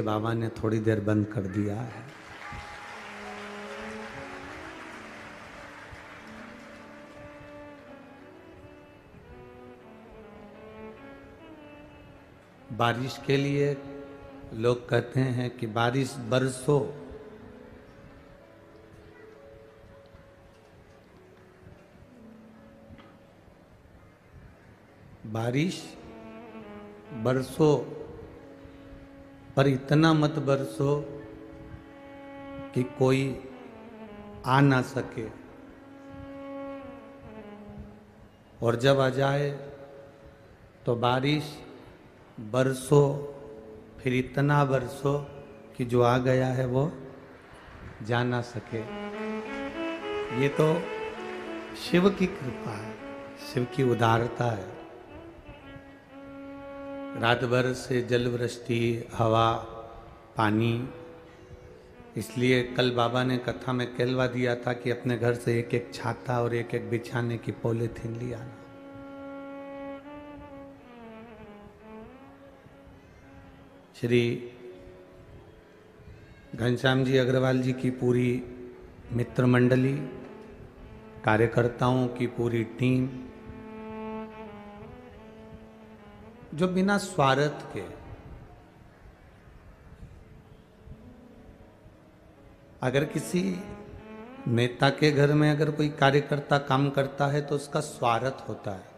बाबा ने थोड़ी देर बंद कर दिया है। बारिश के लिए लोग कहते हैं कि बारिश बरसो, बारिश बरसो, पर इतना मत बरसो कि कोई आ ना सके, और जब आ जाए तो बारिश बरसो, फिर इतना बरसो कि जो आ गया है वो जा ना सके। ये तो शिव की कृपा है, शिव की उदारता है। रात भर से जल वृष्टि, हवा, पानी। इसलिए कल बाबा ने कथा में कहलवा दिया था कि अपने घर से एक एक छाता और एक एक बिछाने की पॉलीथीन ले आना। श्री घनश्याम जी अग्रवाल जी की पूरी मित्र मंडली, कार्यकर्ताओं की पूरी टीम, जो बिना स्वार्थ के अगर किसी नेता के घर में अगर कोई कार्यकर्ता काम करता है तो उसका स्वार्थ होता है।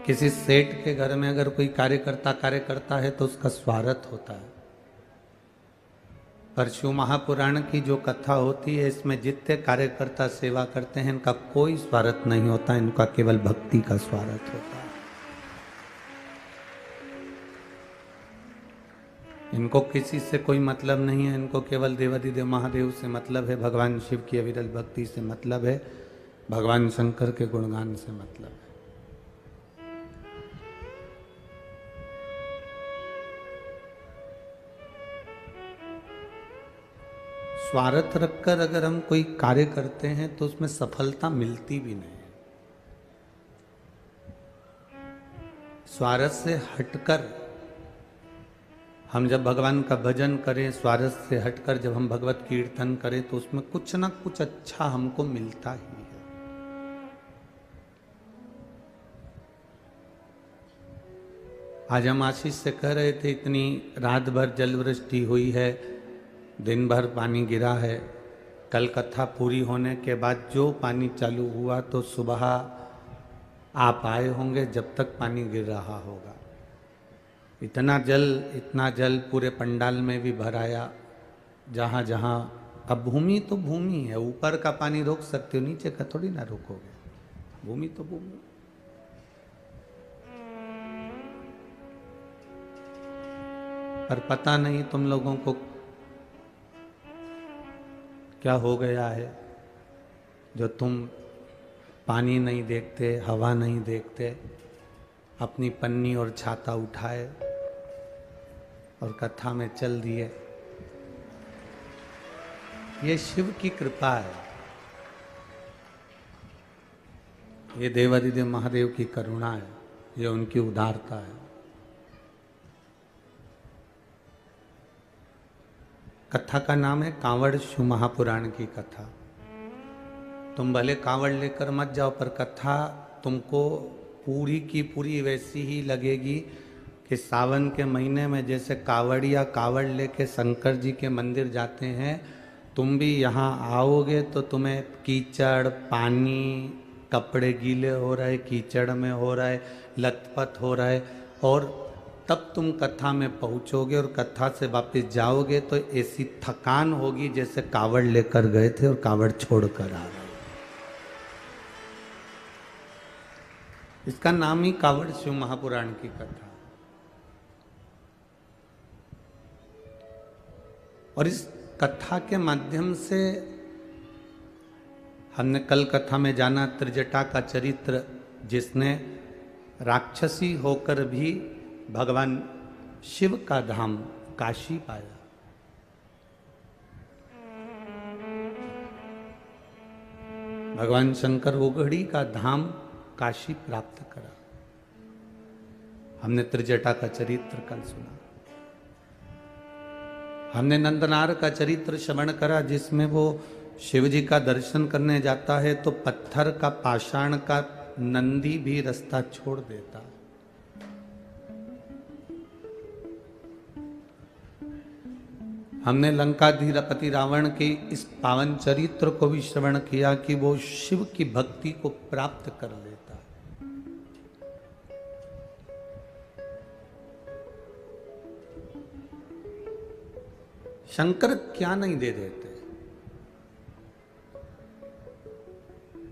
किसी सेठ के घर में अगर कोई कार्यकर्ता कार्य करता है तो उसका स्वार्थ होता है। पर शिव महापुराण की जो कथा होती है, इसमें जितने कार्यकर्ता सेवा करते हैं इनका कोई स्वार्थ नहीं होता, इनका केवल भक्ति का स्वार्थ होता है। इनको किसी से कोई मतलब नहीं है, इनको केवल देवाधिदेव महादेव से मतलब है, भगवान शिव की अविरल भक्ति से मतलब है, भगवान शंकर के गुणगान से मतलब है। स्वार्थ रखकर अगर हम कोई कार्य करते हैं तो उसमें सफलता मिलती भी नहीं। स्वार्थ से हटकर हम जब भगवान का भजन करें, स्वार्थ से हटकर जब हम भगवत कीर्तन करें तो उसमें कुछ ना कुछ अच्छा हमको मिलता ही है। आज हम आशीष से कह रहे थे, इतनी रात भर जल वृष्टि हुई है, दिन भर पानी गिरा है। कल कथा पूरी होने के बाद जो पानी चालू हुआ तो सुबह आप आए होंगे जब तक पानी गिर रहा होगा। इतना जल पूरे पंडाल में भी भराया, जहाँ जहाँ। अब भूमि तो भूमि है, ऊपर का पानी रोक सकते हो, नीचे का थोड़ी ना रोकोगे। भूमि तो भूमि। पर पता नहीं तुम लोगों को क्या हो गया है, जो तुम पानी नहीं देखते, हवा नहीं देखते, अपनी पन्नी और छाता उठाए और कथा में चल दिए। ये शिव की कृपा है, ये देवाधिदेव महादेव की करुणा है, ये उनकी उदारता है। कथा का नाम है कांवड़ शिव महापुराण की कथा। तुम भले कांवड़ लेकर मत जाओ, पर कथा तुमको पूरी की पूरी वैसी ही लगेगी कि सावन के महीने में जैसे कांवड़िया कांवड़ लेके शंकर जी के मंदिर जाते हैं, तुम भी यहाँ आओगे तो तुम्हें कीचड़, पानी, कपड़े गीले हो रहे, कीचड़ में हो रहे, लथपथ हो रहे, और तब तुम कथा में पहुँचोगे और कथा से वापस जाओगे तो ऐसी थकान होगी जैसे कांवड़ लेकर गए थे और कांवड़ छोड़कर आ गए। इसका नाम ही कांवड़ शिव महापुराण की कथा। और इस कथा के माध्यम से हमने कल कथा में जाना त्रिजटा का चरित्र, जिसने राक्षसी होकर भी भगवान शिव का धाम काशी पाया। भगवान शंकर उगड़ी का धाम काशी प्राप्त करा। हमने त्रिजटा का चरित्र कल सुना, हमने नंदनार का चरित्र श्रवण करा, जिसमें वो शिव जी का दर्शन करने जाता है तो पत्थर का पाषाण का नंदी भी रास्ता छोड़ देता। हमने लंकाधीपति रावण के इस पावन चरित्र को भी श्रवण किया कि वो शिव की भक्ति को प्राप्त कर लेता। शंकर क्या नहीं दे देते,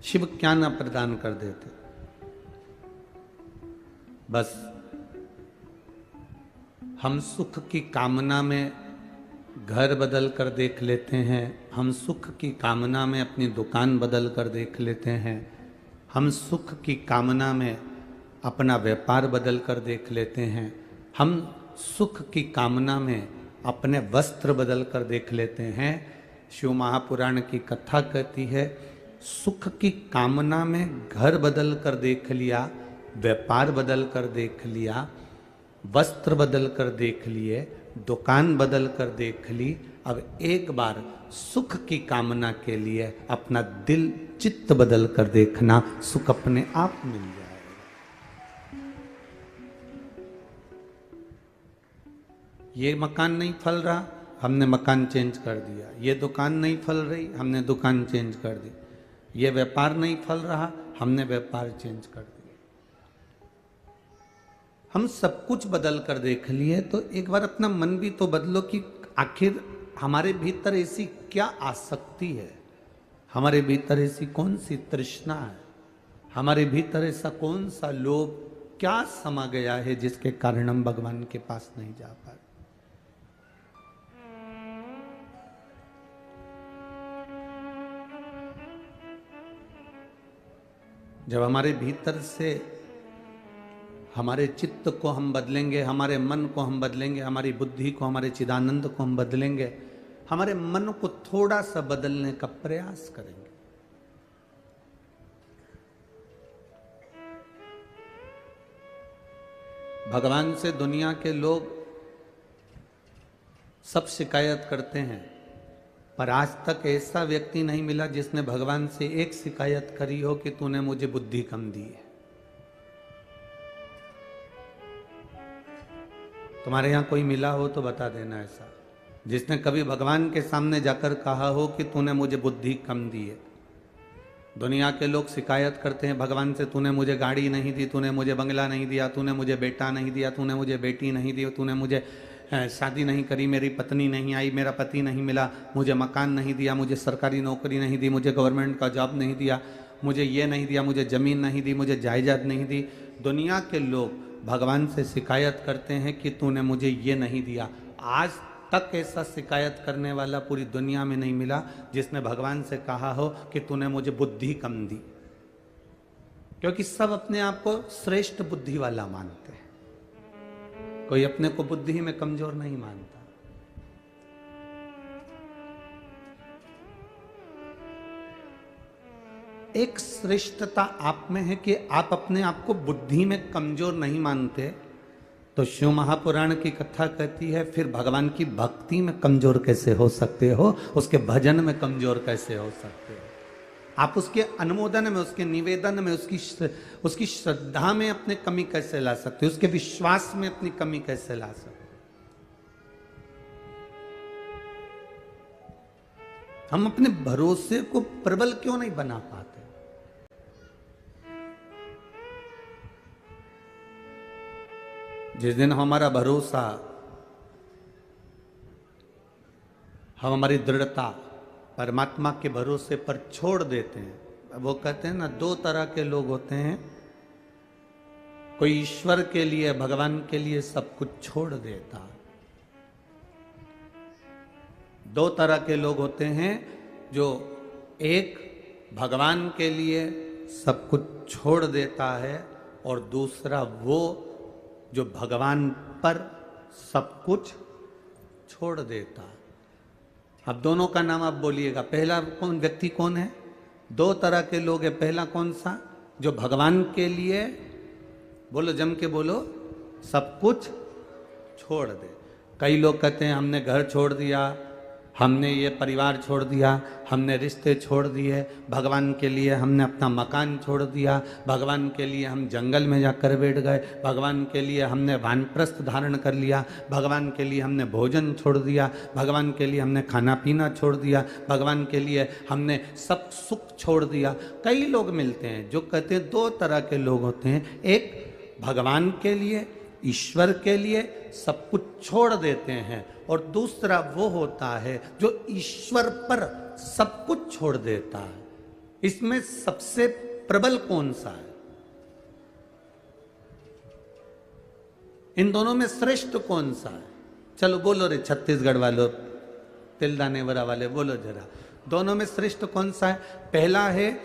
शिव क्या ना प्रदान कर देते। बस हम सुख की कामना में घर बदल कर देख लेते हैं, हम सुख की कामना में अपनी दुकान बदल कर देख लेते हैं, हम सुख की कामना में अपना व्यापार बदल कर देख लेते हैं, हम सुख की कामना में अपने वस्त्र बदल कर देख लेते हैं। शिव महापुराण की कथा कहती है, सुख की कामना में घर बदल कर देख लिया, व्यापार बदल कर देख लिया, वस्त्र बदल कर देख लिए, दुकान बदल कर देख ली। अब एक बार सुख की कामना के लिए अपना दिल चित्त बदल कर देखना, सुख अपने आप मिल जाएगा। ये मकान नहीं फल रहा, हमने मकान चेंज कर दिया। ये दुकान नहीं फल रही, हमने दुकान चेंज कर दी। ये व्यापार नहीं फल रहा, हमने व्यापार चेंज कर दिया। हम सब कुछ बदल कर देख लिए, तो एक बार अपना मन भी तो बदलो कि आखिर हमारे भीतर ऐसी क्या आसक्ति है, हमारे भीतर ऐसी कौन सी तृष्णा है, हमारे भीतर ऐसा कौन सा लोभ क्या समा गया है जिसके कारण हम भगवान के पास नहीं जा पा रहे। जब हमारे भीतर से हमारे चित्त को हम बदलेंगे, हमारे मन को हम बदलेंगे, हमारी बुद्धि को, हमारे चिदानंद को हम बदलेंगे, हमारे मन को थोड़ा सा बदलने का प्रयास करेंगे, भगवान से दुनिया के लोग सब शिकायत करते हैं, पर आज तक ऐसा व्यक्ति नहीं मिला जिसने भगवान से एक शिकायत करी हो कि तूने मुझे बुद्धि कम दी है। तुम्हारे यहां कोई मिला हो तो बता देना ऐसा, जिसने कभी भगवान के सामने जाकर कहा हो कि तूने मुझे बुद्धि कम दी है। दुनिया के लोग शिकायत करते हैं भगवान से, तूने मुझे गाड़ी नहीं दी, तूने मुझे बंगला नहीं दिया, तूने मुझे बेटा नहीं दिया, तूने मुझे बेटी नहीं दी, तूने मुझे शादी नहीं करी, मेरी पत्नी नहीं आई, मेरा पति नहीं मिला, मुझे मकान नहीं दिया, मुझे सरकारी नौकरी नहीं दी, मुझे गवर्नमेंट का जॉब नहीं दिया, मुझे ये नहीं दिया, मुझे ज़मीन नहीं दी, मुझे जायदाद नहीं दी। दुनिया के लोग भगवान से शिकायत करते हैं कि तूने मुझे ये नहीं दिया। आज तक ऐसा शिकायत करने वाला पूरी दुनिया में नहीं मिला जिसने भगवान से कहा हो कि तूने मुझे बुद्धि कम दी, क्योंकि सब अपने आप को श्रेष्ठ बुद्धि वाला मानते हैं, कोई अपने को बुद्धि में कमजोर नहीं मानता। एक श्रेष्ठता आप में है कि आप अपने आप को बुद्धि में कमजोर नहीं मानते, तो शिव महापुराण की कथा कहती है फिर भगवान की भक्ति में कमजोर कैसे हो सकते हो, उसके भजन में कमजोर कैसे हो सकते हो, आप उसके अनुमोदन में, उसके निवेदन में, उसकी श्रद्धा में अपने कमी कैसे ला सकते हो, उसके विश्वास में अपनी कमी कैसे ला सकते हो। हम अपने भरोसे को प्रबल क्यों नहीं बना पाते। जिस दिन हमारा भरोसा, हम हमारी दृढ़ता परमात्मा के भरोसे पर छोड़ देते हैं, वो कहते हैं ना, दो तरह के लोग होते हैं, कोई ईश्वर के लिए, भगवान के लिए सब कुछ छोड़ देता, दो तरह के लोग होते हैं, जो एक भगवान के लिए सब कुछ छोड़ देता है और दूसरा वो जो भगवान पर सब कुछ छोड़ देता। अब दोनों का नाम आप बोलिएगा, पहला कौन व्यक्ति कौन है? दो तरह के लोग हैं। पहला कौन सा? जो भगवान के लिए, बोलो जम के बोलो, सब कुछ छोड़ दे। कई लोग कहते हैं हमने घर छोड़ दिया, हमने ये परिवार छोड़ दिया, हमने रिश्ते छोड़ दिए, भगवान के लिए हमने अपना मकान छोड़ दिया, भगवान के लिए हम जंगल में जाकर बैठ गए, भगवान के लिए हमने वानप्रस्थ धारण कर लिया, भगवान के लिए हमने भोजन छोड़ दिया, भगवान के लिए हमने खाना पीना छोड़ दिया, भगवान के लिए हमने सब सुख छोड़ दिया। कई लोग मिलते हैं जो कहते हैं, दो तरह के लोग होते हैं, एक भगवान के लिए, ईश्वर के लिए सब कुछ छोड़ देते हैं, और दूसरा वो होता है जो ईश्वर पर सब कुछ छोड़ देता है। इसमें सबसे प्रबल कौन सा है? इन दोनों में श्रेष्ठ कौन सा है? चलो बोलो रे छत्तीसगढ़ वालों, तिलदानेवरा वाले, बोलो जरा, दोनों में श्रेष्ठ कौन सा है? पहला है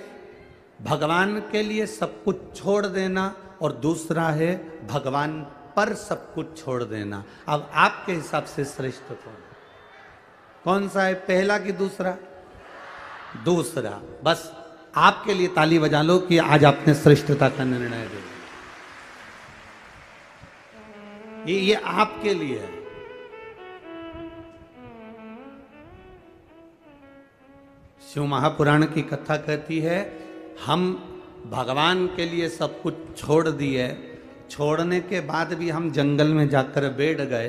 भगवान के लिए सब कुछ छोड़ देना, और दूसरा है भगवान पर सब कुछ छोड़ देना। अब आपके हिसाब से श्रेष्ठ कौन सा है, पहला कि दूसरा? दूसरा। बस आपके लिए ताली बजा लो कि आज आपने श्रेष्ठता का निर्णय दिया। ये आपके लिए है। शिव महापुराण की कथा कहती है, हम भगवान के लिए सब कुछ छोड़ दिए, छोड़ने के बाद भी हम जंगल में जाकर बैठ गए,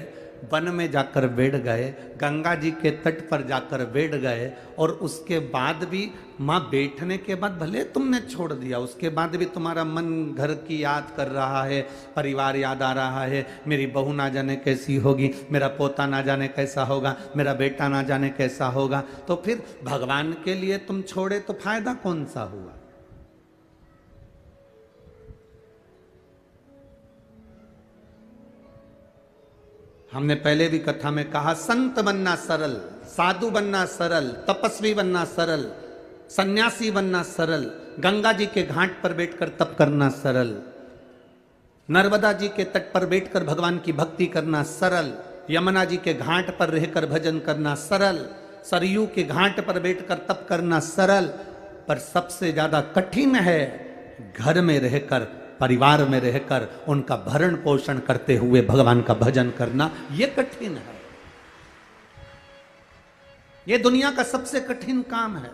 वन में जाकर बैठ गए, गंगा जी के तट पर जाकर बैठ गए, और उसके बाद भी माँ बैठने के बाद भले तुमने छोड़ दिया, उसके बाद भी तुम्हारा मन घर की याद कर रहा है, परिवार याद आ रहा है, मेरी बहू ना जाने कैसी होगी, मेरा पोता ना जाने कैसा होगा, मेरा बेटा ना जाने कैसा होगा, तो फिर भगवान के लिए तुम छोड़े तो फायदा कौन सा हुआ? हमने पहले भी कथा में कहा, संत बनना सरल, साधु बनना सरल, तपस्वी बनना सरल, सन्यासी बनना सरल, गंगा जी के घाट पर बैठकर तप करना सरल, नर्मदा जी के तट पर बैठकर भगवान की भक्ति करना सरल, यमुना जी के घाट पर रहकर भजन करना सरल, सरयू के घाट पर बैठकर तप करना सरल, पर सबसे ज्यादा कठिन है घर में रहकर, परिवार में रहकर उनका भरण पोषण करते हुए भगवान का भजन करना, यह कठिन है। यह दुनिया का सबसे कठिन काम है।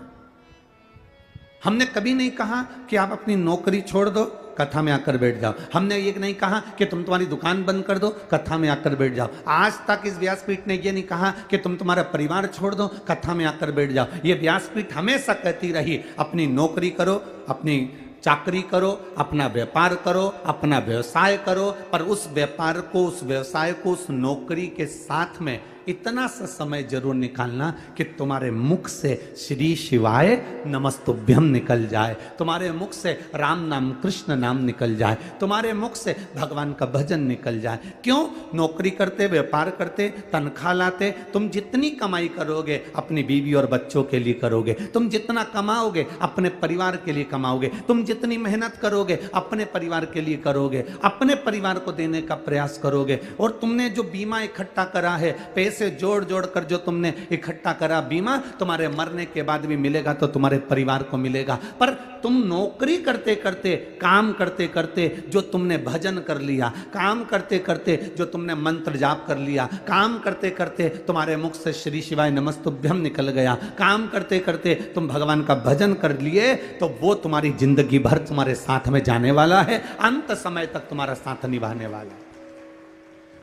हमने कभी नहीं कहा कि आप अपनी नौकरी छोड़ दो, कथा में आकर बैठ जाओ। हमने ये नहीं कहा कि तुम तुम्हारी दुकान बंद कर दो, कथा में आकर बैठ जाओ। आज तक इस व्यासपीठ ने ये नहीं कहा कि तुम तुम्हारा परिवार छोड़ दो, कथा में आकर बैठ जाओ। ये व्यासपीठ हमेशा कहती रही, अपनी नौकरी करो, अपनी चाकरी करो, अपना व्यापार करो, अपना व्यवसाय करो, पर उस व्यापार को, उस व्यवसाय को, उस नौकरी के साथ में इतना सा समय जरूर निकालना कि तुम्हारे मुख से श्री शिवाय नमस्तुभ्यम निकल जाए, तुम्हारे मुख से राम नाम कृष्ण नाम निकल जाए, तुम्हारे मुख से भगवान का भजन निकल जाए। क्यों? नौकरी करते, व्यापार करते, तनख्वाह लाते, तुम जितनी कमाई करोगे अपनी बीवी और बच्चों के लिए करोगे, तुम जितना कमाओगे अपने परिवार के लिए कमाओगे, तुम जितनी मेहनत करोगे अपने परिवार के लिए करोगे, अपने परिवार को देने का प्रयास करोगे। और तुमने जो बीमा इकट्ठा करा है, पैसे जोड़ जोड़ कर जो तुमने इकट्ठा करा बीमा, तुम्हारे मरने के बाद भी मिलेगा तो तुम्हारे परिवार को मिलेगा। पर तुम नौकरी करते करते, काम करते करते जो तुमने भजन कर लिया, काम करते करते जो तुमने मंत्र जाप कर लिया, काम करते करते तुम्हारे मुख से श्री शिवाय नमस्तुभ्यम निकल गया, काम करते करते तुम भगवान का भजन कर लिए, तो वो तुम्हारी जिंदगी भर तुम्हारे साथ में जाने वाला है, अंत समय तक तुम्हारा साथ निभाने वाला है।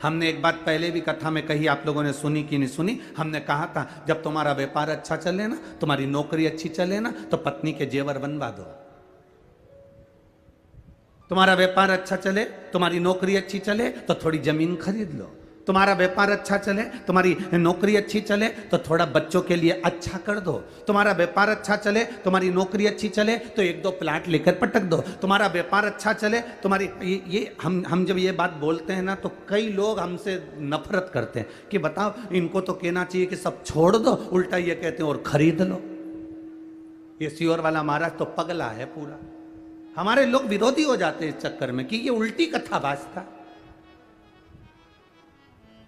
हमने एक बात पहले भी कथा में कही, आप लोगों ने सुनी कि नहीं सुनी? हमने कहा था, जब तुम्हारा व्यापार अच्छा चले ना, तुम्हारी नौकरी अच्छी चले ना, तो पत्नी के जेवर बनवा दो। तुम्हारा व्यापार अच्छा चले, तुम्हारी नौकरी अच्छी चले, तो थोड़ी जमीन खरीद लो। तुम्हारा व्यापार अच्छा चले, तुम्हारी नौकरी अच्छी चले, तो थोड़ा बच्चों के लिए अच्छा कर दो। तुम्हारा व्यापार अच्छा चले, तुम्हारी नौकरी अच्छी चले, तो एक दो प्लाट लेकर पटक दो। तुम्हारा व्यापार अच्छा चले, तुम्हारी ये हम जब ये बात बोलते हैं ना, तो कई लोग हमसे नफरत करते हैं कि बताओ, इनको तो कहना चाहिए कि सब छोड़ दो, उल्टा ये कहते हैं और खरीद लो। ये सीहोर वाला महाराज तो पगला है पूरा। हमारे लोग विरोधी हो जाते हैं इस चक्कर में कि ये उल्टी कथा बाजता।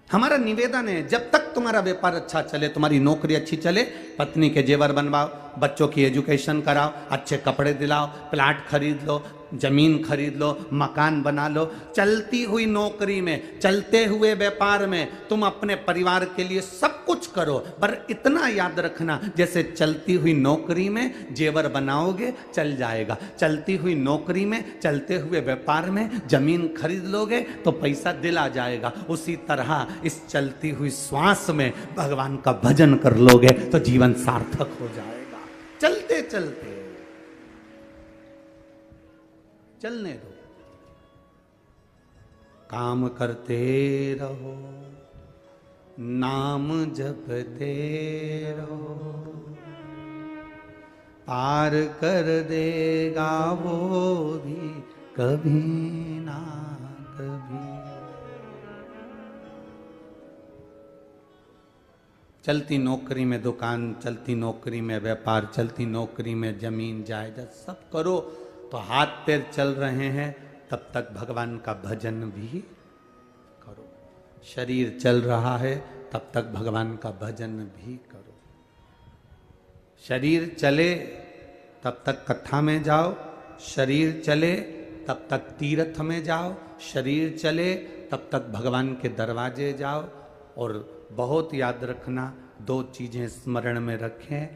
हमारा निवेदन है, जब तक तुम्हारा व्यापार अच्छा चले, तुम्हारी नौकरी अच्छी चले, पत्नी के जेवर बनवाओ, बच्चों की एजुकेशन कराओ, अच्छे कपड़े दिलाओ, प्लाट खरीद लो, जमीन खरीद लो, मकान बना लो। चलती हुई नौकरी में, चलते हुए व्यापार में तुम अपने परिवार के लिए सब कुछ करो, पर इतना याद रखना, जैसे चलती हुई नौकरी में जेवर बनाओगे चल जाएगा, चलती हुई नौकरी में, चलते हुए व्यापार में जमीन खरीद लोगे तो पैसा दिल आ जाएगा, उसी तरह इस चलती हुई श्वास में भगवान का भजन कर लोगे तो जीवन सार्थक हो जाएगा। चलते चलते चलने दो, काम करते रहो, नाम जपते रहो, पार कर देगा वो भी कभी ना कभी। चलती नौकरी में दुकान, चलती नौकरी में व्यापार, चलती नौकरी में जमीन जायदाद सब करो तो हाथ पैर चल रहे हैं, तब तक भगवान का भजन भी करो। शरीर चल रहा है तब तक भगवान का भजन भी करो। शरीर चले तब तक कथा में जाओ, शरीर चले तब तक तीर्थ में जाओ, शरीर चले तब तक भगवान के दरवाजे जाओ। और बहुत याद रखना, दो चीजें स्मरण में रखें,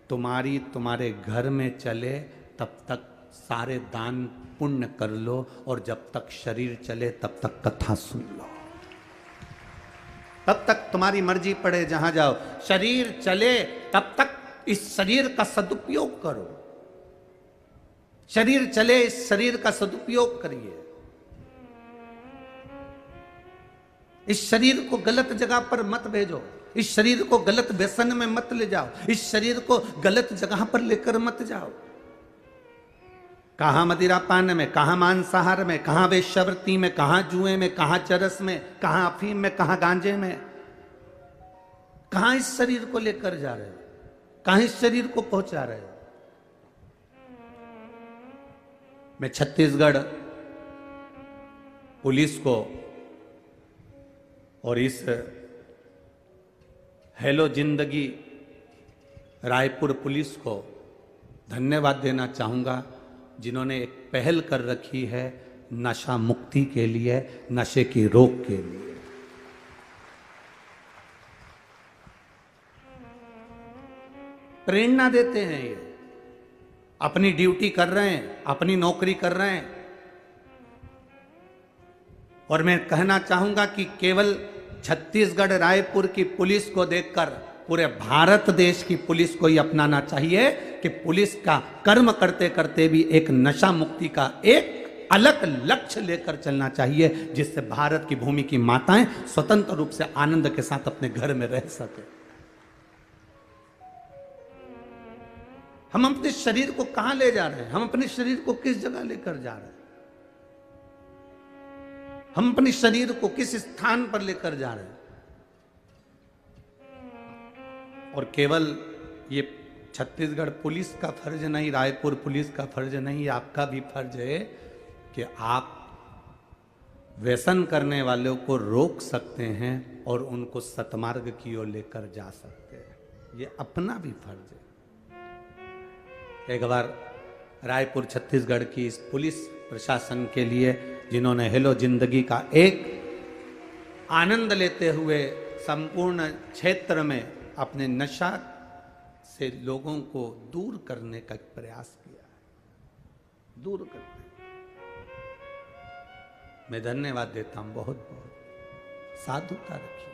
तुम्हारे घर में चले तब तक सारे दान पुण्य कर लो, और जब तक शरीर चले तब तक कथा सुन लो, तब तक तुम्हारी मर्जी पड़े जहां जाओ। शरीर चले तब तक इस शरीर का सदुपयोग करो, शरीर चले इस शरीर का सदुपयोग करिए। इस शरीर को गलत जगह पर मत भेजो, इस शरीर को गलत व्यसन में मत ले जाओ, इस शरीर को गलत जगह पर लेकर मत जाओ। कहां मदिरापान में, कहां मांसाहार में, कहां वेश्यावृत्ति में, कहां जुए में, कहां चरस में, कहां अफीम में, कहां गांजे में, कहां इस शरीर को लेकर जा रहे हो, कहां इस शरीर को पहुंचा रहे हो। मैं छत्तीसगढ़ पुलिस को और इस हेलो जिंदगी रायपुर पुलिस को धन्यवाद देना चाहूँगा, जिन्होंने एक पहल कर रखी है नशा मुक्ति के लिए, नशे की रोक के लिए। प्रेरणा देते हैं, ये अपनी ड्यूटी कर रहे हैं, अपनी नौकरी कर रहे हैं। और मैं कहना चाहूंगा कि केवल छत्तीसगढ़ रायपुर की पुलिस को देखकर पूरे भारत देश की पुलिस को ही अपनाना चाहिए कि पुलिस का कर्म करते करते भी एक नशा मुक्ति का एक अलग लक्ष्य लेकर चलना चाहिए, जिससे भारत की भूमि की माताएं स्वतंत्र रूप से आनंद के साथ अपने घर में रह सके। हम अपने शरीर को कहां ले जा रहे हैं, हम अपने शरीर को किस जगह लेकर जा रहे हैं, हम अपने शरीर को किस स्थान पर लेकर जा रहे हैं। और केवल ये छत्तीसगढ़ पुलिस का फर्ज नहीं, रायपुर पुलिस का फर्ज नहीं, आपका भी फर्ज है कि आप व्यसन करने वालों को रोक सकते हैं और उनको सतमार्ग की ओर लेकर जा सकते हैं। ये अपना भी फर्ज है। एक बार रायपुर छत्तीसगढ़ की इस पुलिस प्रशासन के लिए, जिन्होंने हेलो जिंदगी का एक आनंद लेते हुए संपूर्ण क्षेत्र में अपने नशा से लोगों को दूर करने का प्रयास किया है, दूर करने, मैं धन्यवाद देता हूं, बहुत बहुत साधुता रखिए।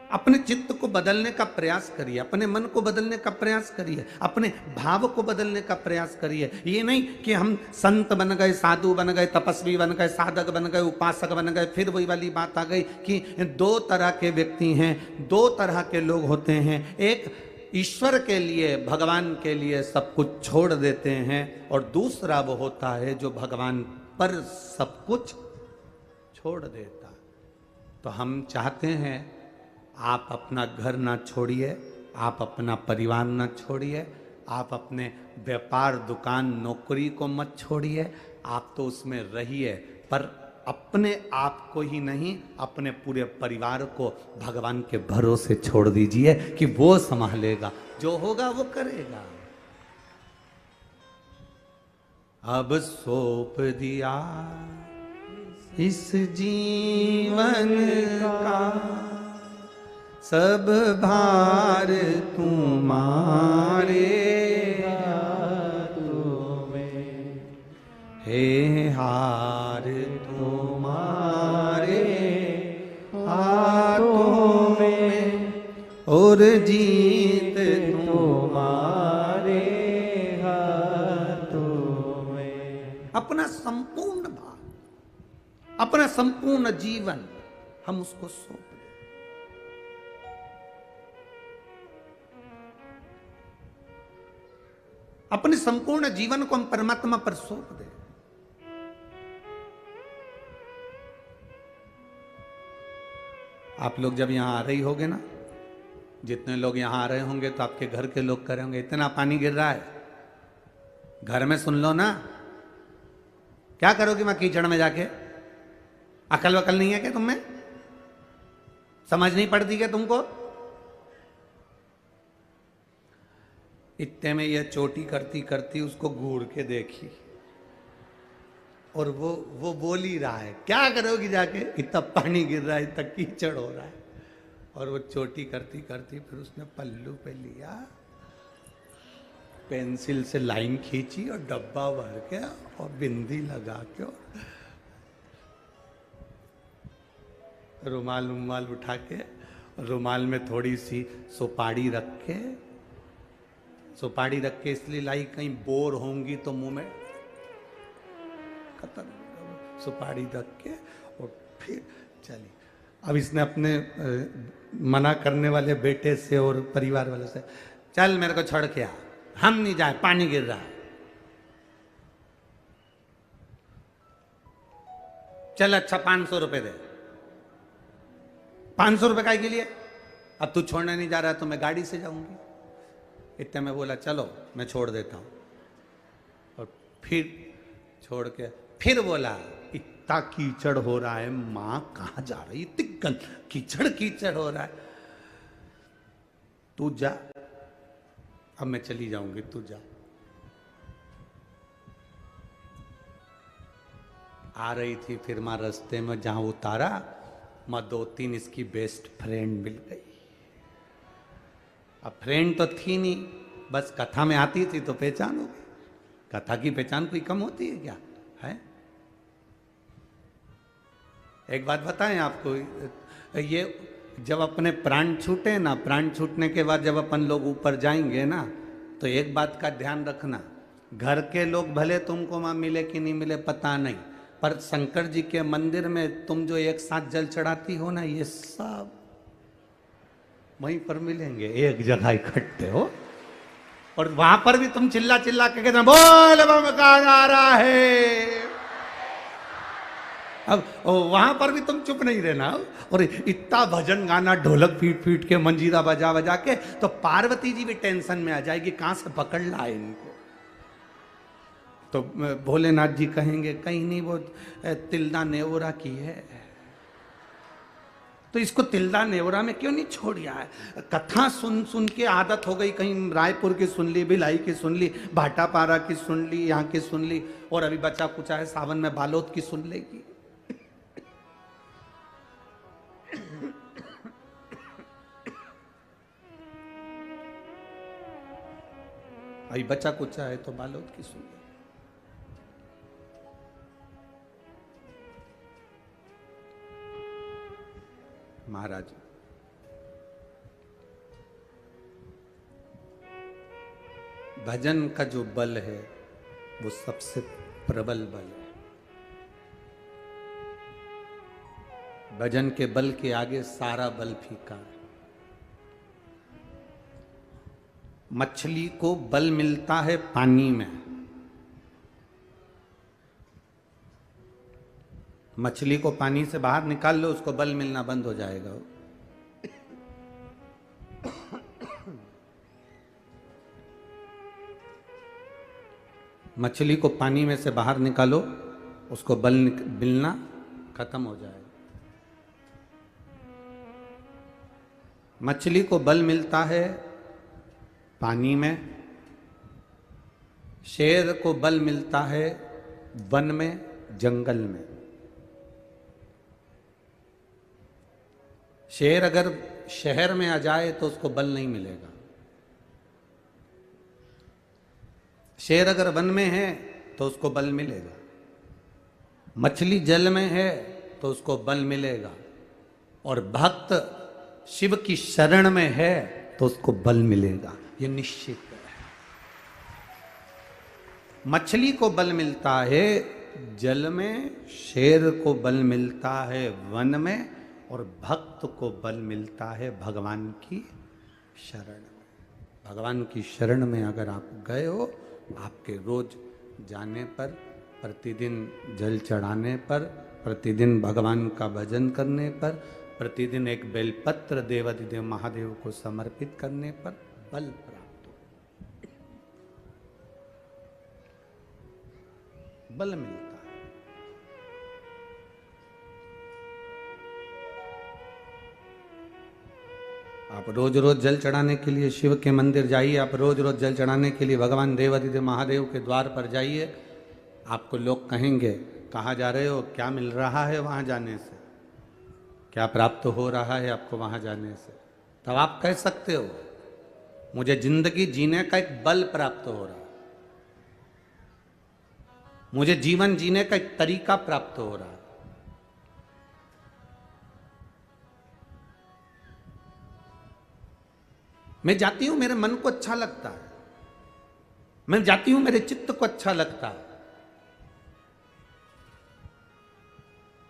अपने चित्त को बदलने का प्रयास करिए, अपने मन को बदलने का प्रयास करिए, अपने भाव को बदलने का प्रयास करिए। ये नहीं कि हम संत बन गए, साधु बन गए, तपस्वी बन गए, साधक बन गए, उपासक बन गए, फिर वही वाली बात आ गई कि दो तरह के व्यक्ति हैं, दो तरह के लोग होते हैं। एक ईश्वर के लिए, भगवान के लिए सब कुछ छोड़ देते हैं, और दूसरा वो होता है जो भगवान पर सब कुछ छोड़ देता। तो हम चाहते हैं आप अपना घर ना छोड़िए, आप अपना परिवार ना छोड़िए, आप अपने व्यापार दुकान नौकरी को मत छोड़िए, आप तो उसमें रहिए, पर अपने आप को ही नहीं, अपने पूरे परिवार को भगवान के भरोसे छोड़ दीजिए कि वो संभालेगा, जो होगा वो करेगा। अब सौंप दिया इस जीवन का सब भार तुम्हारे हाथों में, हे हार तुम्हारे हाथों में और जीत तुम्हारे हाथों में। अपना संपूर्ण भाव, अपना संपूर्ण जीवन हम उसको सौंप दें। अपने संपूर्ण जीवन को हम परमात्मा पर सौंप दें। आप लोग जब यहां आ रही होगे ना, जितने लोग यहां आ रहे होंगे तो आपके घर के लोग कह रहे होंगे इतना पानी गिर रहा है, घर में सुन लो ना, क्या करोगी मैं कीचड़ में जाके? अकल वकल नहीं है क्या तुम में? समझ नहीं पड़ती क्या तुमको? इतने में यह चोटी करती करती उसको घूर के देखी और वो बोल ही रहा है, क्या करोगी जाके, इतना पानी गिर रहा है, इतना कीचड़ हो रहा है। और वो चोटी करती करती फिर उसने पल्लू पे लिया, पेंसिल से लाइन खींची और डब्बा भर के और बिंदी लगा के और रुमाल उठा के, रुमाल में थोड़ी सी सुपारी रख के, सुपारी रख के इसलिए लाई कहीं बोर होंगी तो मुंह में खत्म, सुपारी रख के और फिर चली। अब इसने अपने मना करने वाले बेटे से और परिवार वालों से, चल मेरे को छोड़ के आ, हम नहीं जाए, पानी गिर रहा है, चल अच्छा 500 रुपए दे। 500 रुपए काय के लिए? अब तू छोड़ने नहीं जा रहा है तो मैं गाड़ी से जाऊंगी। इतने में बोला चलो मैं छोड़ देता हूं, और फिर छोड़ के फिर बोला इतना कीचड़ हो रहा है, मां कहां जा रही, इतनी कीचड़ कीचड़ हो रहा है, तू जा, अब मैं चली जाऊंगी, तू जा। आ रही थी फिर मां, रास्ते में जहां उतारा मां 2-3 इसकी बेस्ट फ्रेंड मिल गई। अब फ्रेंड तो थी नहीं, बस कथा में आती थी तो पहचान हो गई। कथा की पहचान कोई कम होती है क्या है? एक बात बताएं आपको, ये जब अपने प्राण छूटे ना, प्राण छूटने के बाद जब अपन लोग ऊपर जाएंगे ना, तो एक बात का ध्यान रखना, घर के लोग भले तुमको वहां मिले कि नहीं मिले पता नहीं, पर शंकर जी के मंदिर में तुम जो एक साथ जल चढ़ाती हो ना, ये सब वहीं पर मिलेंगे, एक जगह इकट्ठे हो, और वहां पर भी तुम चिल्ला चिल्ला के कहते बोल बम का नारा है। अब वहां पर भी तुम चुप नहीं रहना, और इतना भजन गाना, ढोलक पीट पीट के, मंजीरा बजा बजा के, तो पार्वती जी भी टेंशन में आ जाएगी, कहां से पकड़ लाए इनको। तो भोलेनाथ जी कहेंगे कहीं नहीं वो तिल्दा नेवरा की है, तो इसको तिल्दा नेवरा में क्यों नहीं छोड़ दिया है? कथा सुन सुन के आदत हो गई, कहीं रायपुर की सुन ली, भिलाई की सुन ली, भाटापारा की सुन ली, यहाँ की सुन ली, और अभी बचा कुचा है सावन में बालोद की सुन लेगी। अभी बचा कुचा है तो बालोद की सुन लेगी। महाराज भजन का जो बल है वो सबसे प्रबल बल है। भजन के बल के आगे सारा बल फीका है। मछली को बल मिलता है पानी में, मछली को पानी से बाहर निकाल लो, उसको बल मिलना बंद हो जाएगा। मछली को पानी में से बाहर निकालो, उसको बल मिलना खत्म हो जाएगा। मछली को बल मिलता है पानी में, शेर को बल मिलता है वन में, जंगल में। शेर अगर शहर में आ जाए तो उसको बल नहीं मिलेगा। शेर अगर वन में है तो उसको बल मिलेगा। मछली जल में है तो उसको बल मिलेगा। और भक्त शिव की शरण में है तो उसको बल मिलेगा, ये निश्चित है। मछली को बल मिलता है जल में, शेर को बल मिलता है वन में, और भक्त को बल मिलता है भगवान की शरण में। भगवान की शरण में अगर आप गए हो, आपके रोज जाने पर, प्रतिदिन जल चढ़ाने पर, प्रतिदिन भगवान का भजन करने पर, प्रतिदिन एक बेलपत्र देवाधिदेव महादेव को समर्पित करने पर बल प्राप्त हो, बल मिलता है। आप रोज रोज जल चढ़ाने के लिए शिव के मंदिर जाइए, आप रोज रोज जल चढ़ाने के लिए भगवान देवाधिदेव महादेव के द्वार पर जाइए। आपको लोग कहेंगे कहाँ जा रहे हो, क्या मिल रहा है वहाँ जाने से, क्या प्राप्त हो रहा है आपको वहाँ जाने से। तब आप कह सकते हो मुझे जिंदगी जीने का एक बल प्राप्त हो रहा है, मुझे जीवन जीने का एक तरीका प्राप्त हो रहा है। मैं जाती हूं, मेरे मन को अच्छा लगता है, मैं जाती हूं, मेरे चित्त को अच्छा लगता है।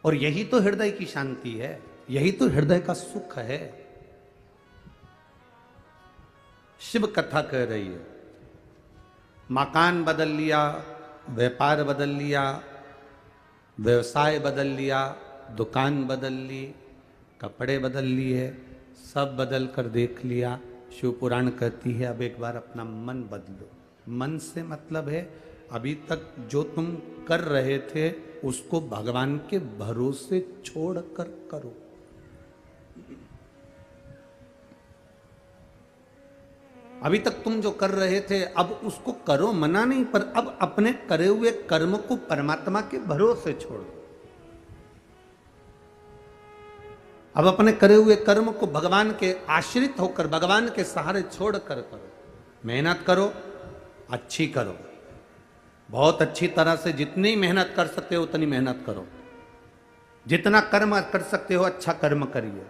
और यही तो हृदय की शांति है, यही तो हृदय का सुख है। शिव कथा कह रही है, मकान बदल लिया, व्यापार बदल लिया, व्यवसाय बदल लिया, दुकान बदल ली, कपड़े बदल लिए, सब बदल कर देख लिया। शिव पुराण कहती है अब एक बार अपना मन बदलो। मन से मतलब है अभी तक जो तुम कर रहे थे उसको भगवान के भरोसे छोड़कर करो। अभी तक तुम जो कर रहे थे अब उसको करो, मना नहीं, पर अब अपने करे हुए कर्म को परमात्मा के भरोसे छोड़ो। अब अपने करे हुए कर्म को भगवान के आश्रित होकर, भगवान के सहारे छोड़कर करो। मेहनत करो, अच्छी करो, बहुत अच्छी तरह से, जितनी मेहनत कर सकते हो उतनी मेहनत करो, जितना कर्म कर सकते हो अच्छा कर्म करिए,